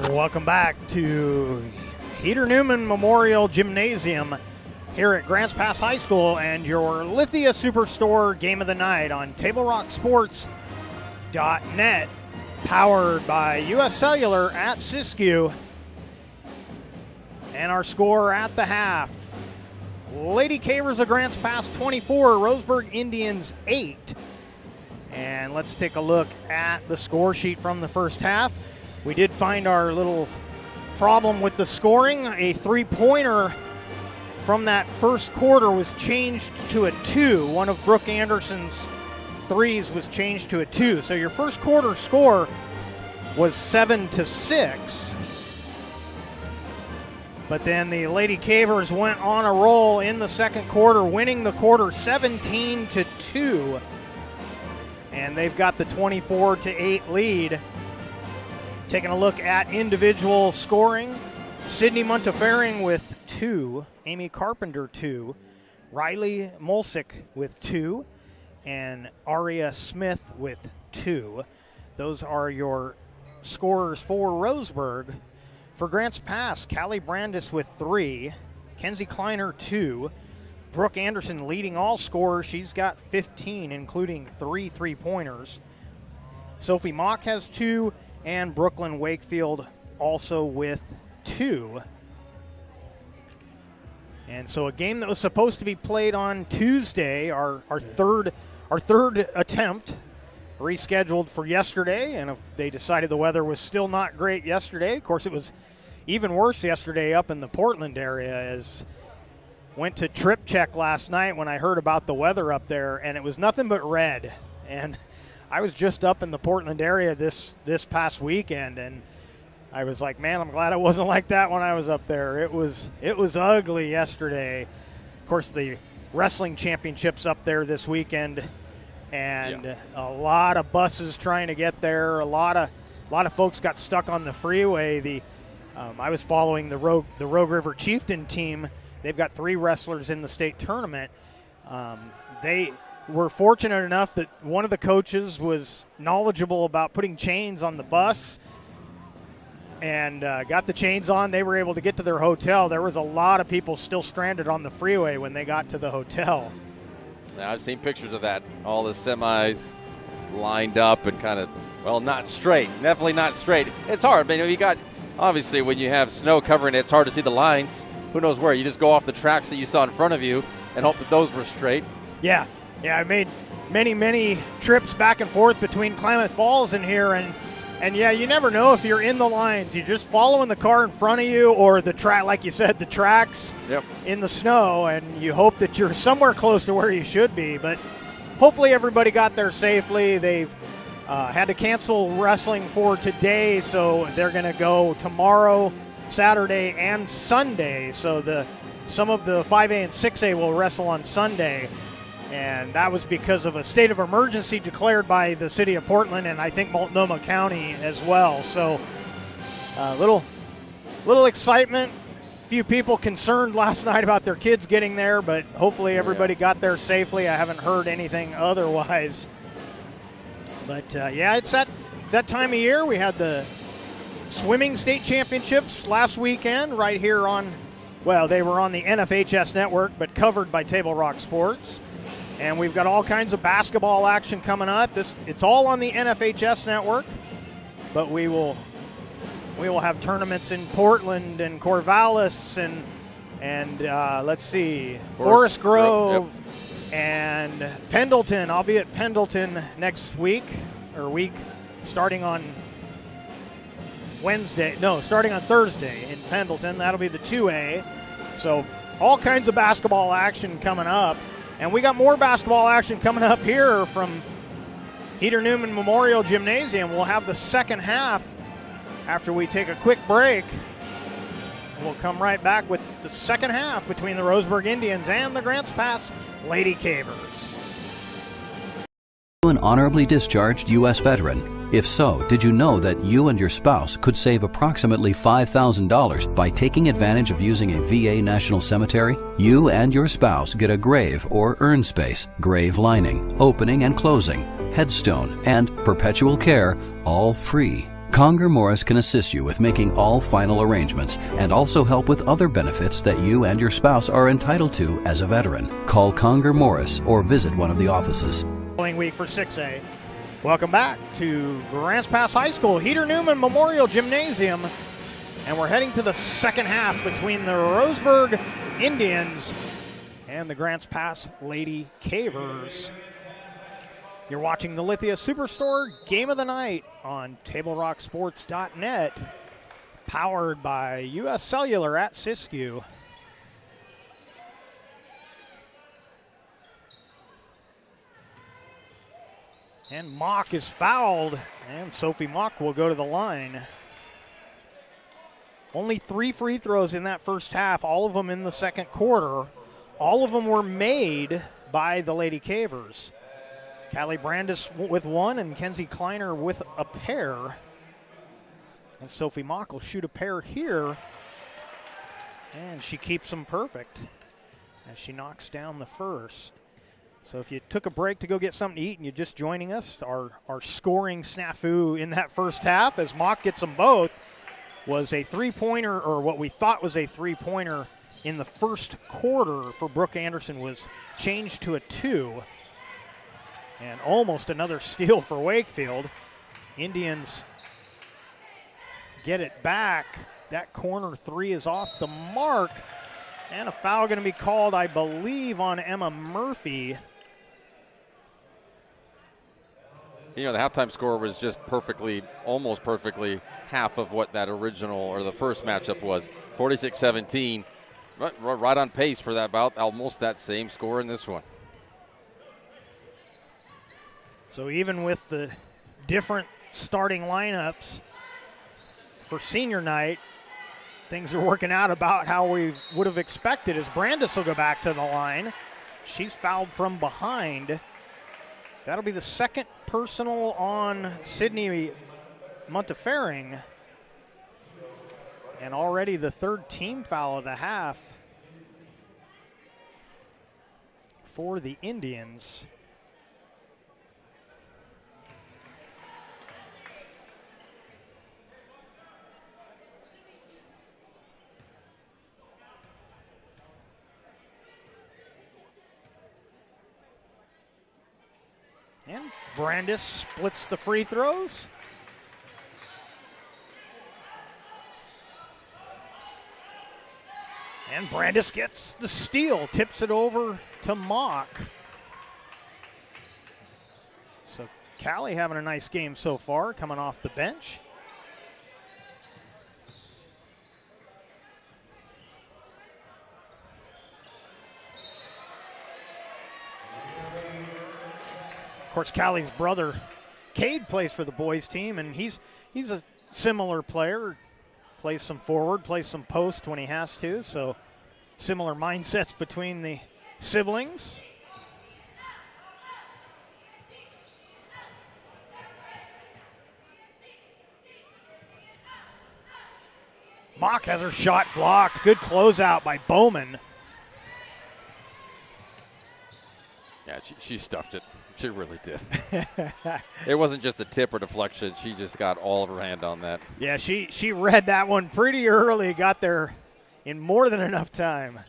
Welcome back to Heater Newman Memorial Gymnasium here at Grants Pass High School and your Lithia Superstore Game of the Night on TableRockSports.net, powered by U.S. Cellular at Siskiyou. And our score at the half: Lady Cavers of Grants Pass 24, Roseburg Indians 8. And let's take a look at the score sheet from the first half. We did find our little problem with the scoring. A three-pointer from that first quarter was changed to a 2. One of Brooke Anderson's threes was changed to a 2. So your first quarter score was 7-6. But then the Lady Cavers went on a roll in the second quarter, winning the quarter 17-2. And they've got the 24-8 lead. Taking a look at individual scoring, Sydney Montefiore with 2, Amy Carpenter 2, Riley Mulsick with 2, and Aria Smith with 2. Those are your scorers for Roseburg. For Grants Pass, Callie Brandis with 3, Kenzie Kleiner 2, Brooke Anderson leading all scorers. She's got 15, including 3 3-pointers. Sophie Mock has 2, and Brooklyn Wakefield also with 2. And so a game that was supposed to be played on Tuesday, our third attempt, rescheduled for yesterday. And if they decided the weather was still not great yesterday, of course it was even worse yesterday up in the Portland area. As went to trip check last night when I heard about the weather up there, and it was nothing but red. And I was just up in the Portland area this past weekend, and I was like, man, I'm glad it wasn't like that when I was up there. It was ugly yesterday. Of course, the wrestling championships up there this weekend, and a lot of buses trying to get there. A lot of folks got stuck on the freeway. I was following the Rogue River Chieftain team. They've got 3 wrestlers in the state tournament. They were fortunate enough that one of the coaches was knowledgeable about putting chains on the bus and got the chains on. They were able to get to their hotel. There was a lot of people still stranded on the freeway when they got to the hotel. Now, I've seen pictures of that. All the semis lined up and kind of, well, not straight. Definitely not straight. It's hard. I mean, you got, obviously, when you have snow covering it, it's hard to see the lines. Who knows where? You just go off the tracks that you saw in front of you and hope that those were straight. Yeah, I made many trips back and forth between Klamath Falls and here, and yeah, you never know if you're in the lines. You're just following the car in front of you or the track, like you said, the tracks in the snow, and you hope that you're somewhere close to where you should be. But hopefully everybody got there safely. They've had to cancel wrestling for today, so they're going to go tomorrow, Saturday, and Sunday. So some of the 5A and 6A will wrestle on Sunday. And that was because of a state of emergency declared by the city of Portland and I think Multnomah County as well. So little excitement. A few people concerned last night about their kids getting there, but hopefully everybody got there safely. I haven't heard anything otherwise. But it's that time of year. We had the swimming state championships last weekend right here on, well, they were on the NFHS network, but covered by Table Rock Sports. And we've got all kinds of basketball action coming up. It's all on the NFHS network, but we will have tournaments in Portland and Corvallis and let's see, Forest Grove and Pendleton. I'll be at Pendleton next week starting on Thursday in Pendleton. That'll be the 2A. So all kinds of basketball action coming up. And we got more basketball action coming up here from Heater Newman Memorial Gymnasium. We'll have the second half after we take a quick break. We'll come right back with the second half between the Roseburg Indians and the Grants Pass Lady Cavers. An honorably discharged U.S. veteran? If so, did you know that you and your spouse could save approximately $5,000 by taking advantage of using a VA National Cemetery? You and your spouse get a grave or urn space, grave lining, opening and closing, headstone, and perpetual care, all free. Conger Morris can assist you with making all final arrangements and also help with other benefits that you and your spouse are entitled to as a veteran. Call Conger Morris or visit one of the offices. Week for 6A. Welcome back to Grants Pass High School, Heater Newman Memorial Gymnasium. And we're heading to the second half between the Roseburg Indians and the Grants Pass Lady Cavers. You're watching the Lithia Superstore Game of the Night on TableRockSports.net, powered by U.S. Cellular at Siskiyou. And Mock is fouled, and Sophie Mock will go to the line. Only 3 free throws in that first half, all of them in the second quarter. All of them were made by the Lady Cavers. Callie Brandis with 1 and Kenzie Kleiner with a pair. And Sophie Mock will shoot a pair here. And she keeps them perfect as she knocks down the first. So if you took a break to go get something to eat and you're just joining us, our scoring snafu in that first half as Mock gets them both was a three-pointer, or what we thought was a three-pointer in the first quarter for Brooke Anderson was changed to a 2. And almost another steal for Wakefield. Indians get it back. That corner 3 is off the mark. And a foul going to be called, I believe, on Emma Murphy. You know, the halftime score was just perfectly, almost perfectly, half of what that original or the first matchup was. 46-17. Right on pace for that bout. Almost that same score in this one. So even with the different starting lineups for senior night, things are working out about how we would have expected as Brandis will go back to the line. She's fouled from behind. That'll be the second personal on Sydney Montefiore. And already the third team foul of the half for the Indians. And Brandis splits the free throws. And Brandis gets the steal, tips it over to Mock. So Callie having a nice game so far, coming off the bench. Of course, Callie's brother, Cade, plays for the boys team, and he's a similar player. Plays some forward, plays some post when he has to, so similar mindsets between the siblings. Mock has her shot blocked. Good closeout by Bowman. Yeah, she stuffed it. She really did. It wasn't just a tip or deflection. She just got all of her hand on that. Yeah, she read that one pretty early, got there in more than enough time.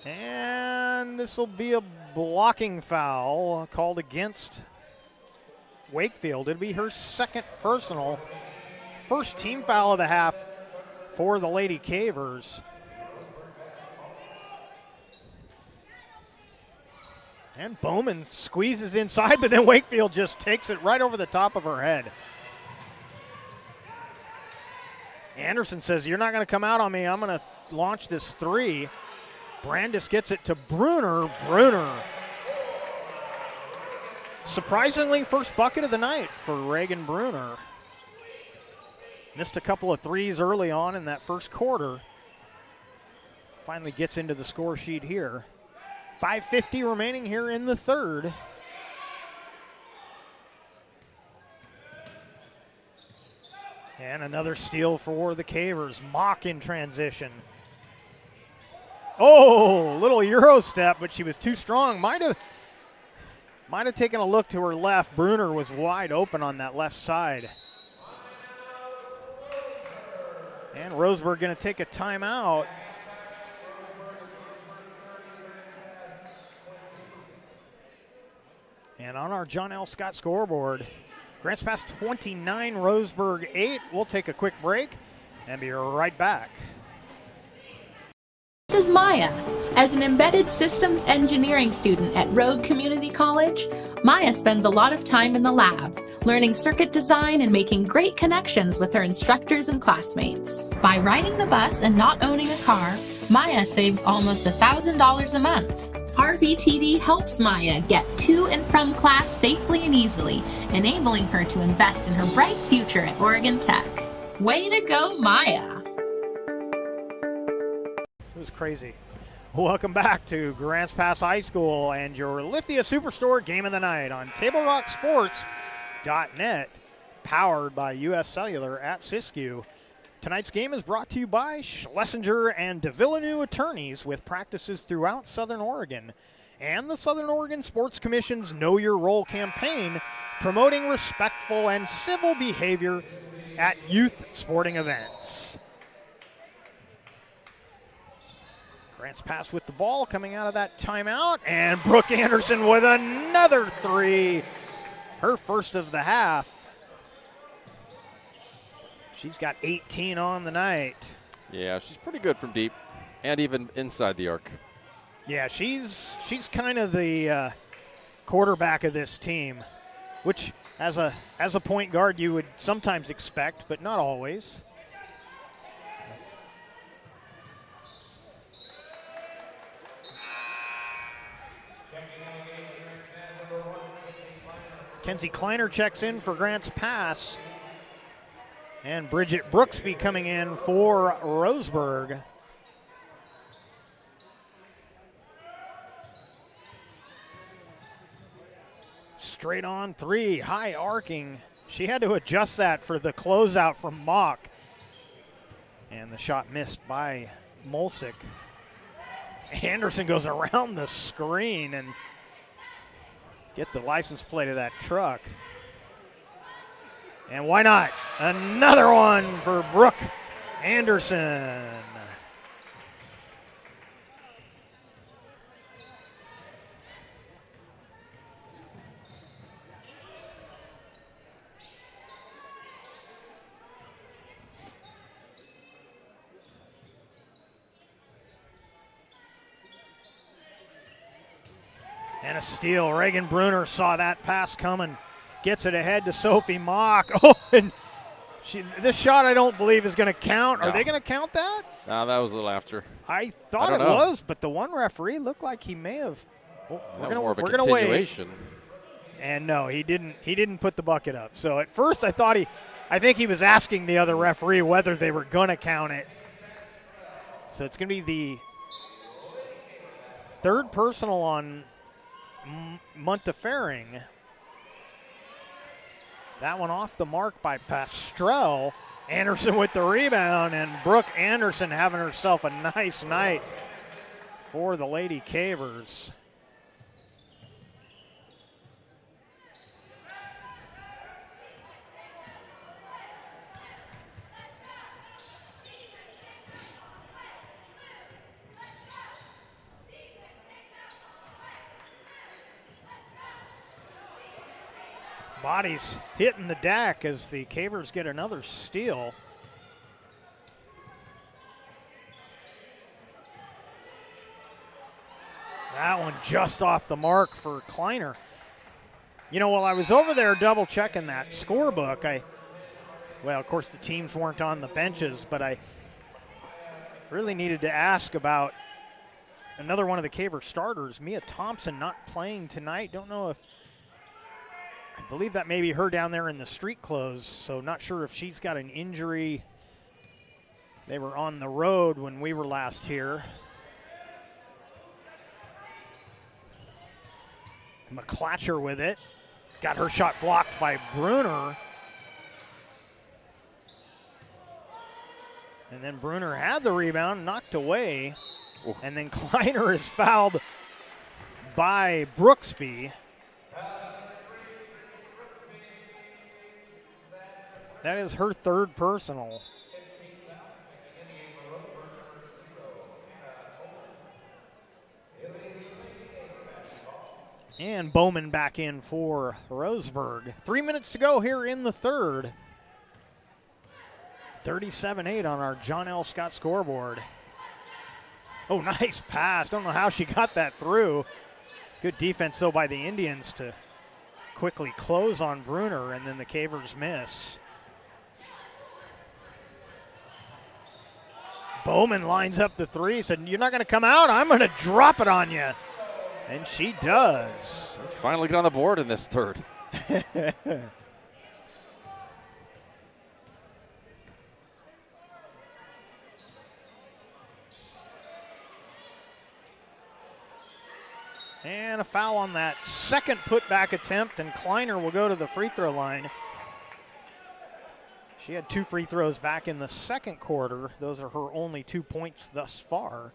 And this will be a blocking foul called against Wakefield. It'll be her second personal. First team foul of the half for the Lady Cavers. And Bowman squeezes inside, but then Wakefield just takes it right over the top of her head. Anderson says, "You're not going to come out on me. I'm going to launch this 3. Brandis gets it to Bruner. Bruner. Surprisingly, first bucket of the night for Reagan Bruner. Missed a couple of 3s early on in that first quarter. Finally gets into the score sheet here. 5:50 remaining here in the third. And another steal for the Cavers. Mock in transition. Oh, little Euro step, but she was too strong. Might have Might have taken a look to her left. Bruner was wide open on that left side. And Roseburg going to take a timeout. And on our John L. Scott scoreboard, Grants Pass 29, Roseburg 8. We'll take a quick break and be right back. This is Maya. As an embedded systems engineering student at Rogue Community College, Maya spends a lot of time in the lab, learning circuit design and making great connections with her instructors and classmates. By riding the bus and not owning a car, Maya saves almost $1,000 a month. RVTD helps Maya get to and from class safely and easily, enabling her to invest in her bright future at Oregon Tech. Way to go, Maya! It was crazy. Welcome back to Grants Pass High School and your Lithia Superstore Game of the Night on TableRockSports.net, powered by U.S. Cellular at Siskiyou. Tonight's game is brought to you by Schlesinger and de Villeneuve Attorneys, with practices throughout Southern Oregon, and the Southern Oregon Sports Commission's Know Your Role campaign, promoting respectful and civil behavior at youth sporting events. Grants Pass with the ball coming out of that timeout, and Brooke Anderson with another three, her first of the half. She's got 18 on the night. Yeah, she's pretty good from deep and even inside the arc. Yeah, she's kind of the quarterback of this team, which as a point guard you would sometimes expect, but not always. Kenzie Kleiner checks in for Grants Pass. And Bridget Brooksby coming in for Roseburg. Straight on three, high arcing. She had to adjust that for the closeout from Mock. And the shot missed by Molsick. Anderson goes around the screen and get the license plate of that truck. And why not? Another one for Brooke Anderson. And a steal. Reagan Bruner saw that pass coming. Gets it ahead to Sophie Mock. Oh, and this shot I don't believe is going to count. Are they going to count that? No, that was a little after. I thought it was, but the one referee looked like he may have. Oh, we're going to wait. And no, he didn't. He didn't put the bucket up. So at first I think he was asking the other referee whether they were going to count it. So it's going to be the third personal on Montefiore. That one off the mark by Pastrell. Anderson with the rebound, and Brooke Anderson having herself a nice night for the Lady Cavers. Bodies hitting the deck as the Cavers get another steal. That one just off the mark for Kleiner. You know, while I was over there double checking that scorebook, well, of course the teams weren't on the benches, but I really needed to ask about another one of the Caver starters, Mia Thompson, not playing tonight. Don't know if, I believe that may be her down there in the street clothes, so not sure if she's got an injury. They were on the road when we were last here. McClatcher with it. Got her shot blocked by Bruner. And then Bruner had the rebound, knocked away. Ooh. And then Kleiner is fouled by Brooksby. That is her third personal. And Bowman back in for Roseburg. 3 minutes to go here in the third. 37-8 on our John L. Scott scoreboard. Oh, nice pass. Don't know how she got that through. Good defense, though, by the Indians to quickly close on Bruner, and then the Cavers miss. Bowman lines up the three, said, "You're not going to come out? I'm going to drop it on you." And she does. Finally get on the board in this third. And a foul on that second putback attempt, and Kleiner will go to the free throw line. She had 2 free throws back in the second quarter. Those are her only 2 points thus far,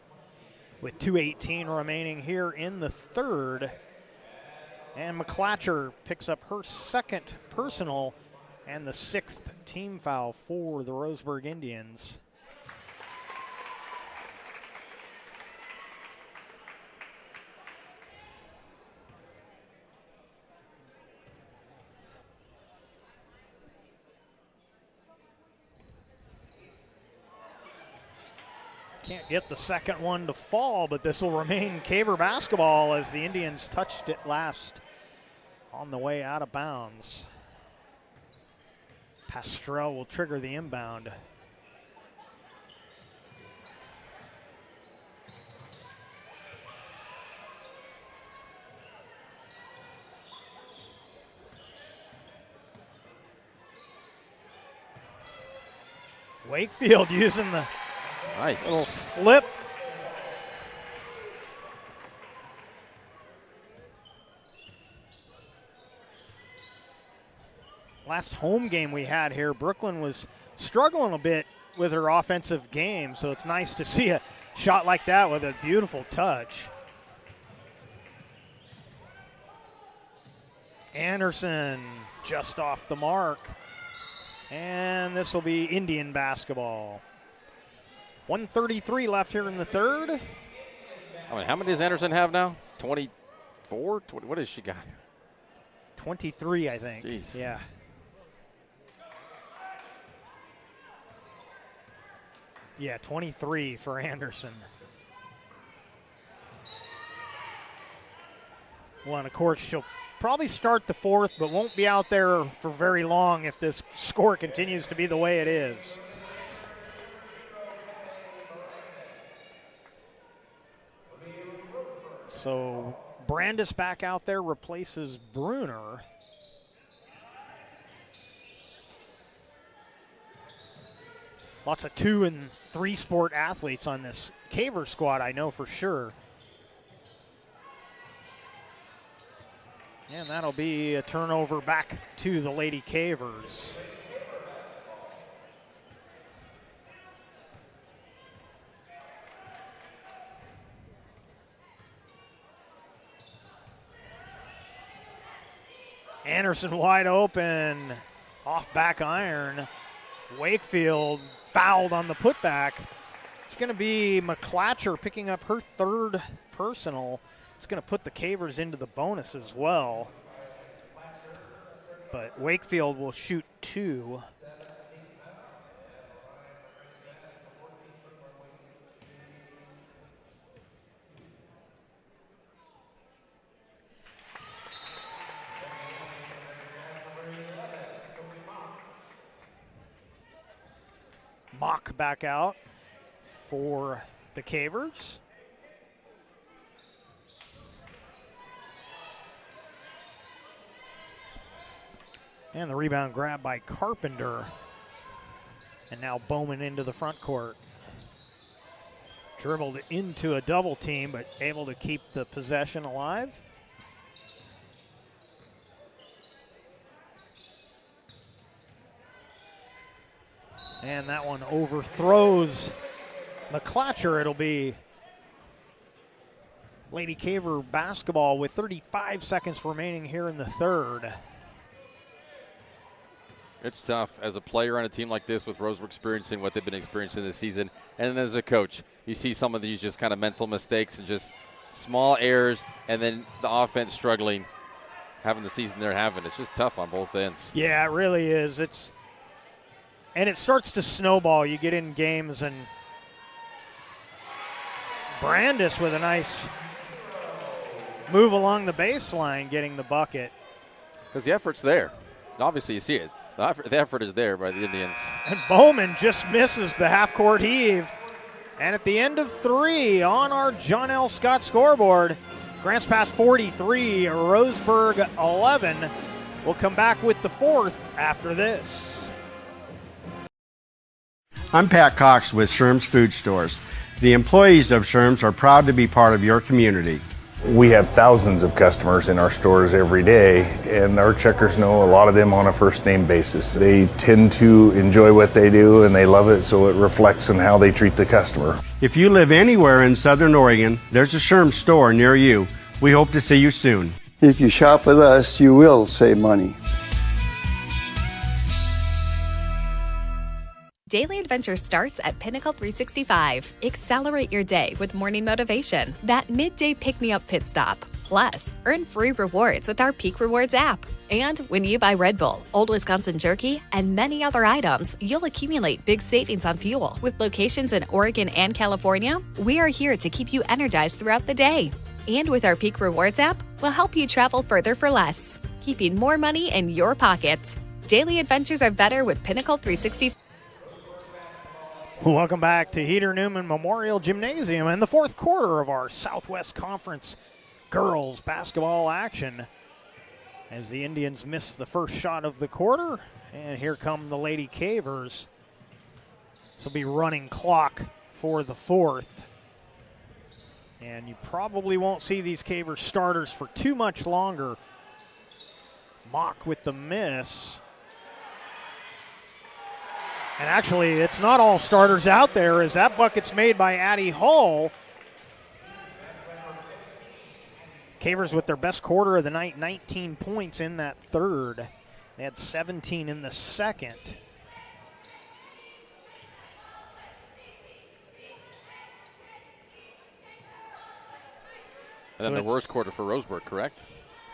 with 2:18 remaining here in the third. And McClatcher picks up her second personal and the 6th team foul for the Roseburg Indians. Can't get the second one to fall, but this will remain Caver basketball as the Indians touched it last on the way out of bounds. Pastrell will trigger the inbound. Wakefield using the nice little flip. Last home game we had here, Brooklyn was struggling a bit with her offensive game, so it's nice to see a shot like that with a beautiful touch. Anderson just off the mark. And this will be Indian basketball. 1:33 left here in the third. I mean, how many does Anderson have now? 24? 20, what has she got? 23, I think. Jeez. Yeah. Yeah, 23 for Anderson. Well, and of course, she'll probably start the fourth, but won't be out there for very long if this score continues to be the way it is. So Brandis back out there replaces Bruner. Lots of 2 and 3 sport athletes on this Caver squad, I know for sure. And that'll be a turnover back to the Lady Cavers. Anderson wide open, off back iron. Wakefield fouled on the putback. It's going to be McClatcher picking up her third personal. It's going to put the Cavers into the bonus as well. But Wakefield will shoot 2. Mock back out for the Cavers. And the rebound grab by Carpenter. And now Bowman into the front court. Dribbled into a double team, but able to keep the possession alive. And that one overthrows McClatcher. It'll be Lady Caver basketball with 35 seconds remaining here in the third. It's tough as a player on a team like this with Roseburg experiencing what they've been experiencing this season. And then as a coach, you see some of these just kind of mental mistakes and just small errors, and then the offense struggling, having the season they're having. It's just tough on both ends. Yeah, it really is. And it starts to snowball. You get in games, and Brandis with a nice move along the baseline, getting the bucket. Because the effort's there. Obviously, you see it. The effort is there by the Indians. And Bowman just misses the half-court heave. And at the end of 3 on our John L. Scott scoreboard, Grants Pass 43, Roseburg 11. We'll come back with the 4th after this. I'm Pat Cox with Sherm's Food Stores. The employees of Sherm's are proud to be part of your community. We have thousands of customers in our stores every day, and our checkers know a lot of them on a first-name basis. They tend to enjoy what they do, and they love it, so it reflects in how they treat the customer. If you live anywhere in Southern Oregon, there's a Sherm's store near you. We hope to see you soon. If you shop with us, you will save money. Daily adventure starts at Pinnacle 365. Accelerate your day with morning motivation, that midday pick-me-up pit stop. Plus, earn free rewards with our Peak Rewards app. And when you buy Red Bull, Old Wisconsin Jerky, and many other items, you'll accumulate big savings on fuel. With locations in Oregon and California, we are here to keep you energized throughout the day. And with our Peak Rewards app, we'll help you travel further for less, keeping more money in your pockets. Daily adventures are better with Pinnacle 365. Welcome back to Heater Newman Memorial Gymnasium and the 4th quarter of our Southwest Conference girls basketball action. As the Indians miss the first shot of the quarter, and here come the Lady Cavers. This will be running clock for the 4th. And you probably won't see these Cavers starters for too much longer. Mock with the miss. And actually, it's not all starters out there, as that bucket's made by Addie Hall. Cavers with their best quarter of the night, 19 points in that 3rd. They had 17 in the 2nd. And then the worst quarter for Roseburg, correct?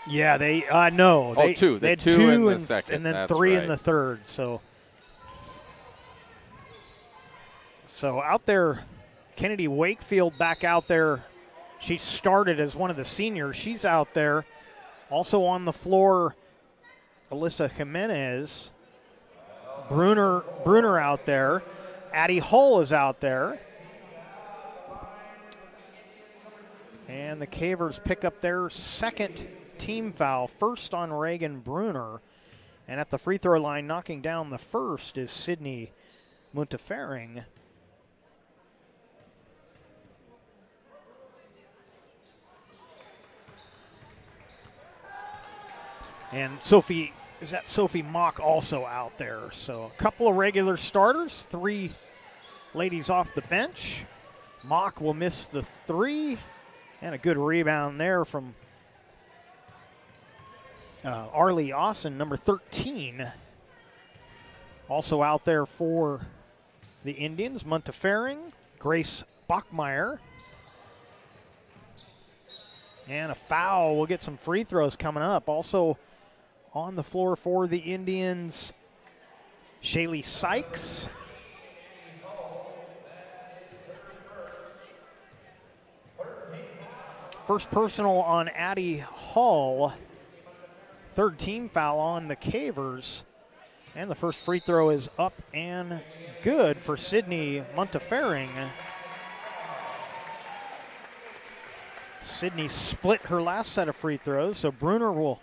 Yeah, they no. Oh, two. They had two in the 2nd. and then That's 3 right. in the 3rd. So out there, Kennedy Wakefield back out there. She started as one of the seniors. She's out there. Also on the floor, Alyssa Jimenez. Bruner out there. Addie Hull is out there. And the Cavers pick up their 2nd team foul, first on Reagan Bruner. And at the free throw line, knocking down the first is Sydney Muntefering. And Sophie Mock also out there. So a couple of regular starters, 3 ladies off the bench. Mock will miss the 3. And a good rebound there from Arlie Austin, number 13. Also out there for the Indians, Muntefering, Grace Bachmeyer. And a foul. We'll get some free throws coming up. Also on the floor for the Indians, Shaylee Sykes. First personal on Addie Hall. 3rd team foul on the Cavers. And the first free throw is up and good for Sydney Muntefering. Sydney split her last set of free throws, so Bruner will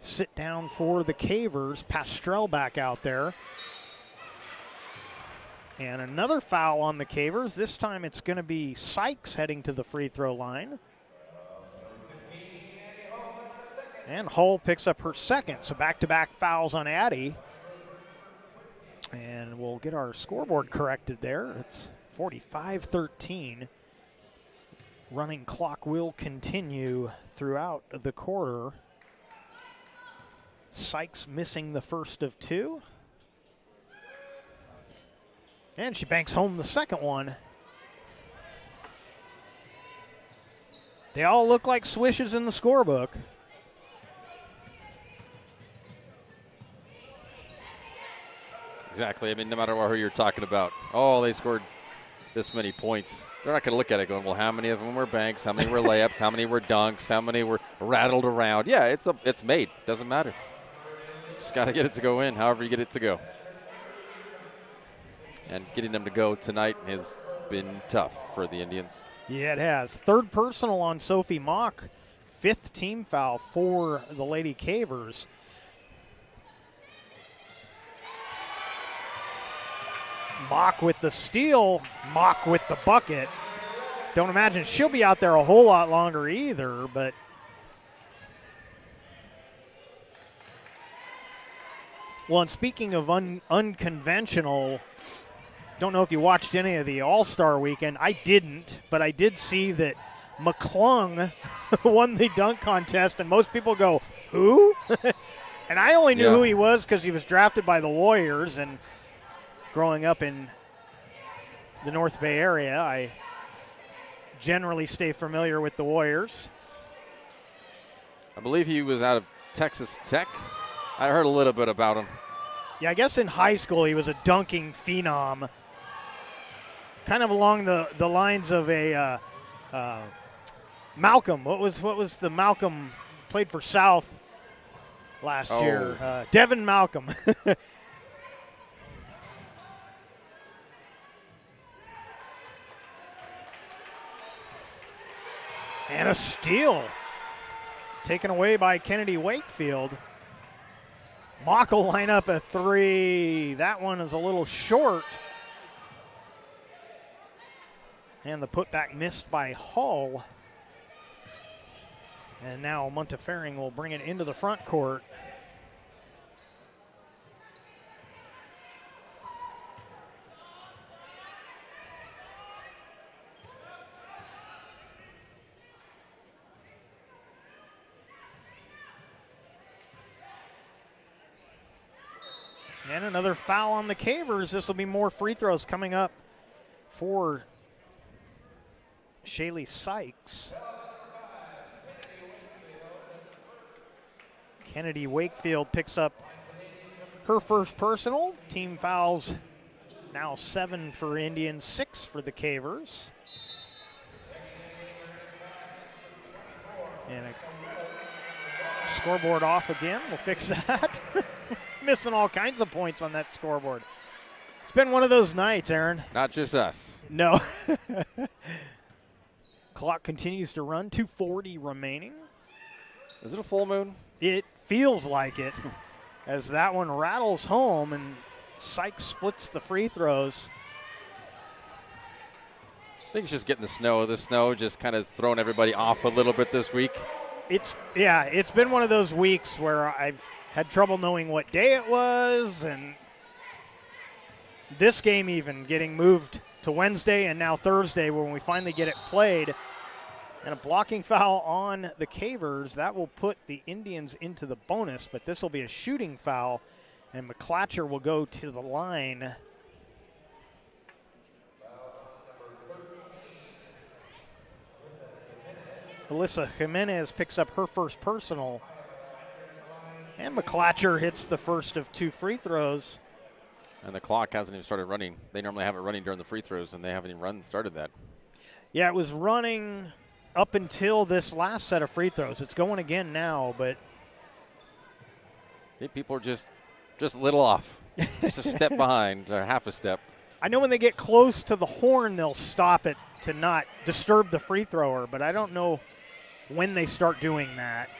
sit down for the Cavers. Pastrell back out there. And another foul on the Cavers. This time it's going to be Sykes heading to the free throw line. And Hull picks up her 2nd, so back-to-back fouls on Addie. And we'll get our scoreboard corrected there. It's 45-13. Running clock will continue throughout the quarter. Sykes missing the first of two. And she banks home the second one. They all look like swishes in the scorebook. Exactly. I mean, no matter who you're talking about. Oh, they scored this many points. They're not going to look at it going, well, how many of them were banks? How many were layups? How many were dunks? How many were rattled around? Yeah, it's made. Doesn't matter. Just got to get it to go in, however you get it to go. And getting them to go tonight has been tough for the Indians. Yeah, it has. Third personal on Sophie Mock. Fifth team foul for the Lady Cavers. Mock with the steal, Mock with the bucket. Don't imagine she'll be out there a whole lot longer either, but well, and speaking of unconventional, don't know if you watched any of the All-Star weekend. I didn't, but I did see that McClung won the dunk contest, and most people go, who? And I only knew who he was because he was drafted by the Warriors, and growing up in the North Bay area, I generally stay familiar with the Warriors. I believe he was out of Texas Tech. I heard a little bit about him. Yeah, I guess in high school he was a dunking phenom, kind of along the lines of a Malcolm. What was the Malcolm played for South last year? Devin Malcolm. And a steal taken away by Kennedy Wakefield. Mock will line up a three. That one is a little short. And the putback missed by Hull. And now Montefiore will bring it into the front court. And another foul on the Cavers. This will be more free throws coming up for Shaylee Sykes. Kennedy Wakefield picks up her first personal. Team fouls now 7 for Indians, 6 for the Cavers. And a scoreboard off again. We'll fix that. Missing all kinds of points on that scoreboard. It's been one of those nights, Aaron. Not just us. No. Clock continues to run, 2:40 remaining. Is it a full moon? It feels like it as that one rattles home and Sykes splits the free throws. I think it's just getting the snow. The snow just kind of throwing everybody off a little bit this week. It's been one of those weeks where I've had trouble knowing what day it was, and this game even getting moved to Wednesday and now Thursday when we finally get it played. And a blocking foul on the Cavers. That will put the Indians into the bonus, but this will be a shooting foul, and McClatcher will go to the line. Alyssa Jimenez picks up her first personal. And McClatcher hits the first of 2 free throws. And the clock hasn't even started running. They normally have it running during the free throws, and they haven't even started that. Yeah, it was running up until this last set of free throws. It's going again now, but I think people are just a little off. Just a step behind, or half a step. I know when they get close to the horn, they'll stop it to not disturb the free thrower, but I don't know when they start doing that.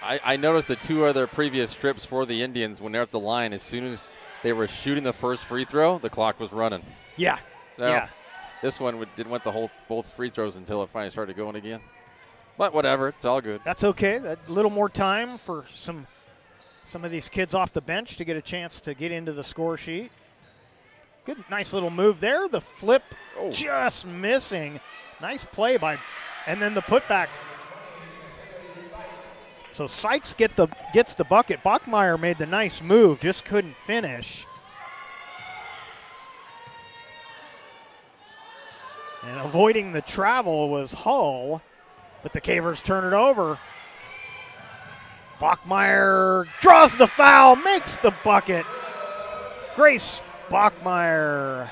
I noticed the 2 other previous trips for the Indians when they're at the line, as soon as they were shooting the first free throw, the clock was running. Yeah, so yeah. This one didn't want both free throws until it finally started going again. But whatever, it's all good. That's okay. A little more time for some of these kids off the bench to get a chance to get into the score sheet. Good, nice little move there. The flip just missing. Nice play and then the putback. So Sykes gets the bucket. Bachmeyer made the nice move, just couldn't finish. And avoiding the travel was Hull, but the Cavers turn it over. Bachmeyer draws the foul, makes the bucket. Grace Bachmeyer.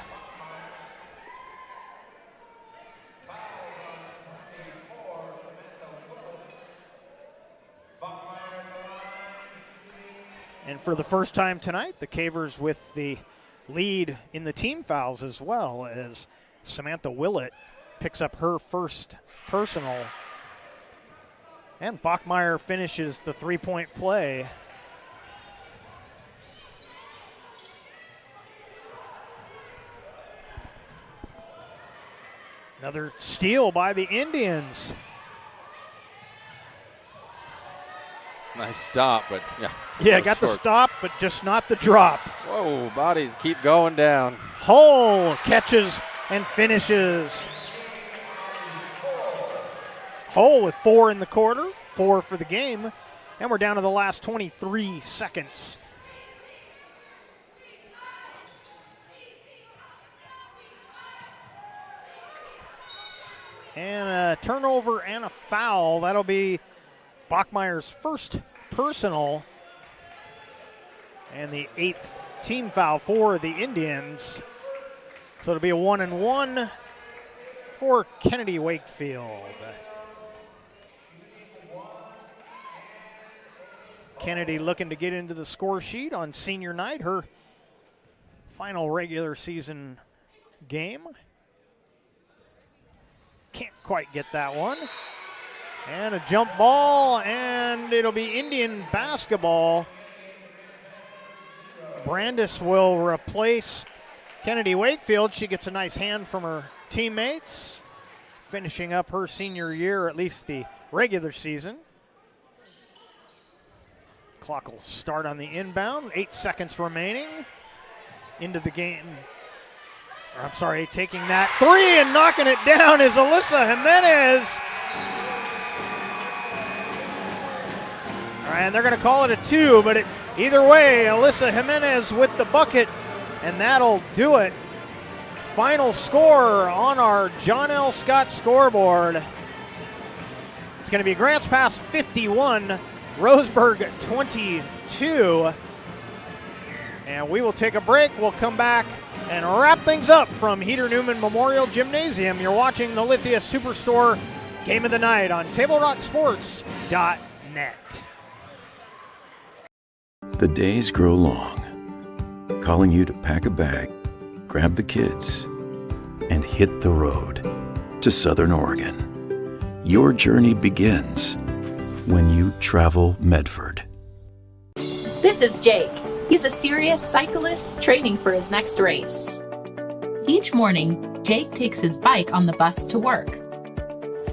And for the first time tonight, the Cavers with the lead in the team fouls as well, as Samantha Willett picks up her first personal. And Bachmeyer finishes the three-point play. Another steal by the Indians. Nice stop, but yeah. Yeah, got the stop, but just not the drop. Whoa, bodies keep going down. Hull catches and finishes. Hull with 4 in the quarter, 4 for the game, and we're down to the last 23 seconds. And a turnover and a foul. That'll be Bachmeyer's first personal and the 8th team foul for the Indians. So it'll be a 1-and-1 for Kennedy Wakefield. Kennedy looking to get into the score sheet on senior night, her final regular season game. Can't quite get that one. And a jump ball, and it'll be Indian basketball. Brandis will replace Kennedy Wakefield. She gets a nice hand from her teammates, finishing up her senior year, at least the regular season. Clock will start on the inbound. 8 seconds remaining into the game. I'm sorry, taking that 3 and knocking it down is Alyssa Jimenez. All right, and they're going to call it a 2, but either way, Alyssa Jimenez with the bucket, and that'll do it. Final score on our John L. Scott scoreboard. It's going to be Grants Pass 51, Roseburg 22. And we will take a break. We'll come back and wrap things up from Heater Newman Memorial Gymnasium. You're watching the Lithia Superstore Game of the Night on TableRockSports.net. The days grow long, calling you to pack a bag, grab the kids, and hit the road to Southern Oregon. Your journey begins when you travel Medford. This is Jake. He's a serious cyclist training for his next race. Each morning, Jake takes his bike on the bus to work.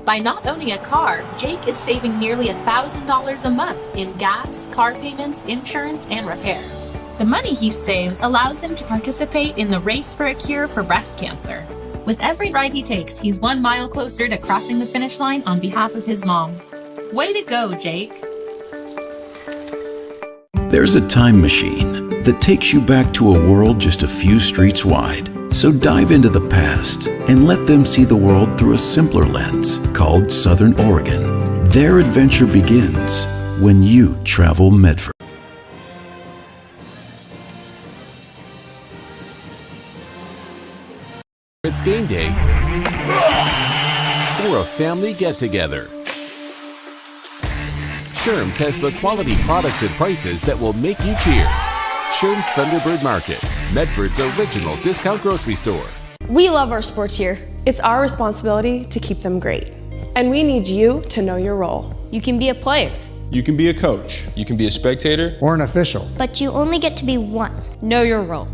By not owning a car, Jake is saving nearly $1,000 a month in gas, car payments, insurance, and repair. The money he saves allows him to participate in the Race for a Cure for breast cancer. With every ride he takes, he's 1 mile closer to crossing the finish line on behalf of his mom. Way to go, Jake. There's a time machine that takes you back to a world just a few streets wide. So dive into the past and let them see the world through a simpler lens called Southern Oregon. Their adventure begins when you travel Medford. It's game day or a family get-together. Sherm's has the quality products and prices that will make you cheer. Sherm's Thunderbird Market, Medford's original discount grocery store. We love our sports here. It's our responsibility to keep them great. And we need you to know your role. You can be a player. You can be a coach. You can be a spectator. Or an official. But you only get to be one. Know your role.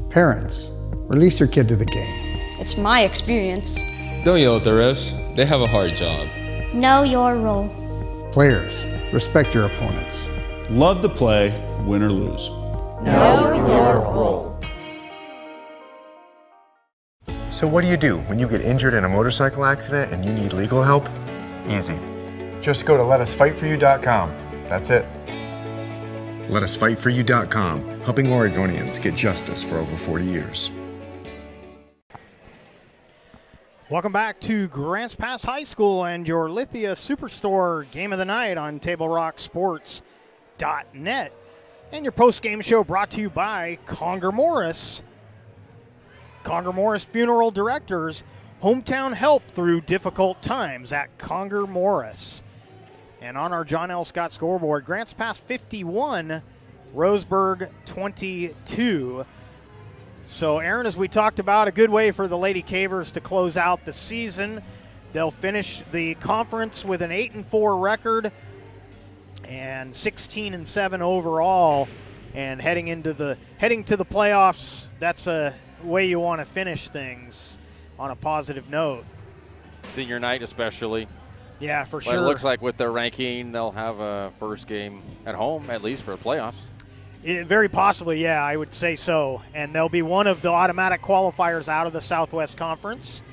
Parents, release your kid to the game. It's my experience. Don't yell at the refs. They have a hard job. Know your role. Players, respect your opponents. Love to play, win or lose. Know your role. So what do when you get injured in a motorcycle accident and you need legal help? Easy. Just go to letusfightforyou.com. That's it. LetUsFightForYou.com, helping Oregonians get justice for over 40 years. Welcome back to Grants Pass High School and your Lithia Superstore Game of the Night on TableRockSports.net. And your post-game show brought to you by Conger Morris. Conger Morris Funeral Directors, hometown help through difficult times at Conger Morris. And on our John L. Scott scoreboard, Grants Pass 51, Roseburg 22. So, Aaron, as we talked about, a good way for the Lady Cavers to close out the season. They'll finish the conference with an 8-4 record and 16-7 overall. And heading to the playoffs, that's a way you want to finish things on a positive note. Senior night especially. Yeah, for sure. But it looks like with their ranking, they'll have a first game at home, at least for the playoffs. Very possibly, yeah, I would say so. And they'll be one of the automatic qualifiers out of the Southwest Conference.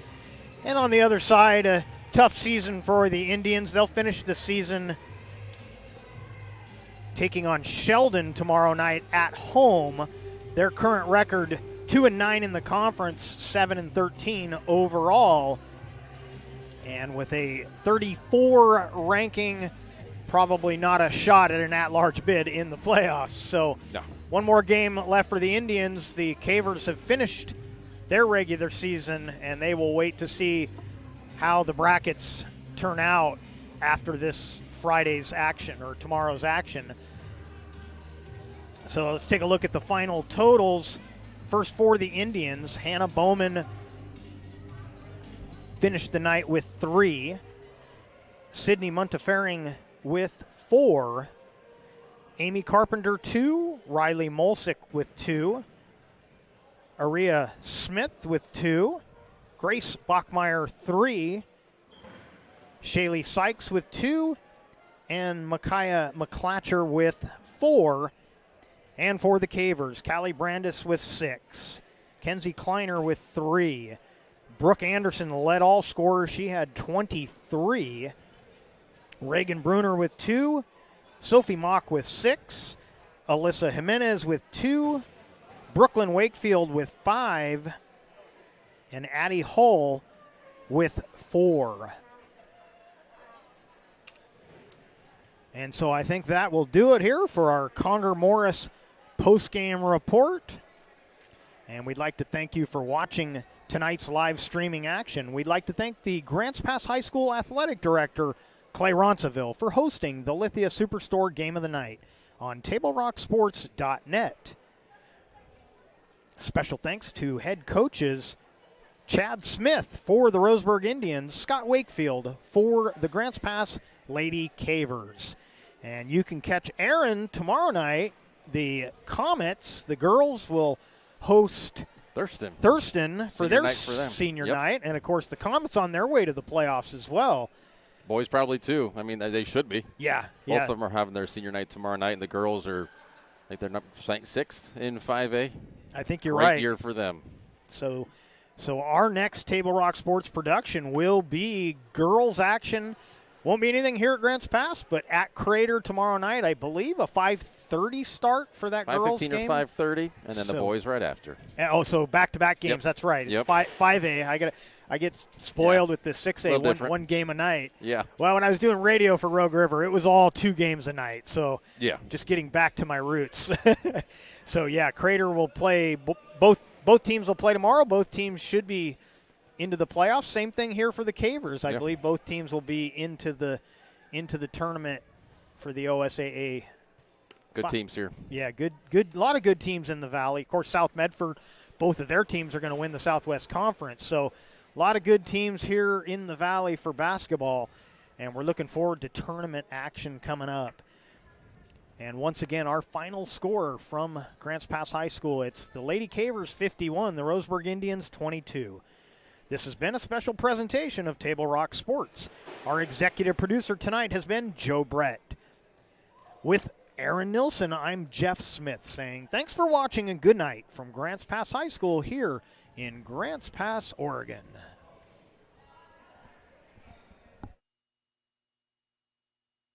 And on the other side, a tough season for the Indians. They'll finish the season taking on Sheldon tomorrow night at home. Their current record, 2-9 in the conference, 7-13 overall. And with a 34 ranking, probably not a shot at an at-large bid in the playoffs. So no. One more game left for the Indians. The Cavers have finished their regular season, and they will wait to see how the brackets turn out after this Friday's action or tomorrow's action. So let's take a look at the final totals. First for the Indians, Hannah Bowman finished the night with 3. Sydney Montefiore with 4. Amy Carpenter 2. Riley Molsick with 2. Aria Smith with 2. Grace Bachmeyer 3. Shaylee Sykes with 2. And Micaiah McClatcher with 4. And for the Cavers, Callie Brandis with 6. Kenzie Kleiner with 3. Brooke Anderson led all scorers. She had 23. Reagan Bruner with 2. Sophie Mock with 6. Alyssa Jimenez with 2. Brooklyn Wakefield with 5. And Addie Hull with 4. And so I think that will do it here for our Conger Morris post-game report. And we'd like to thank you for watching tonight's live streaming action. We'd like to thank the Grants Pass High School Athletic Director, Clay Ronceville, for hosting the Lithia Superstore Game of the Night on TableRockSports.net. Special thanks to head coaches Chad Smith for the Roseburg Indians, Scott Wakefield for the Grants Pass Lady Cavers. And you can catch Aaron tomorrow night. The Comets, the girls, will host Thurston for their senior night. And, of course, the Comets on their way to the playoffs as well. Boys probably, too. I mean, they should be. Yeah. Both of them are having their senior night tomorrow night, and the girls are, I think they're ranked 6th in 5A. I think you're Great right. year for them. So our next Table Rock Sports production will be girls action. Won't be anything here at Grants Pass, but at Crater tomorrow night, I believe, a 5:30 start for that girls game. 5:15 or 5:30, and then the boys right after. So back-to-back games. Yep. That's right. It's Yep. 5A. I get spoiled with the 6A, one game a night. Yeah. Well, when I was doing radio for Rogue River, it was all 2 games a night. So yeah, just getting back to my roots. So yeah, Crater will play. Both teams will play tomorrow. Both teams should be into the playoffs. Same thing here for the Cavers. I believe both teams will be into the tournament for the OSAA. Good teams here. Yeah, good. A lot of good teams in the Valley. Of course, South Medford, both of their teams are going to win the Southwest Conference. So a lot of good teams here in the Valley for basketball, and we're looking forward to tournament action coming up. And once again, our final score from Grants Pass High School, it's the Lady Cavers 51, the Roseburg Indians 22. This has been a special presentation of Table Rock Sports. Our executive producer tonight has been Joe Brett. With Aaron Nilsson, I'm Jeff Smith saying thanks for watching and good night from Grants Pass High School here in Grants Pass, Oregon.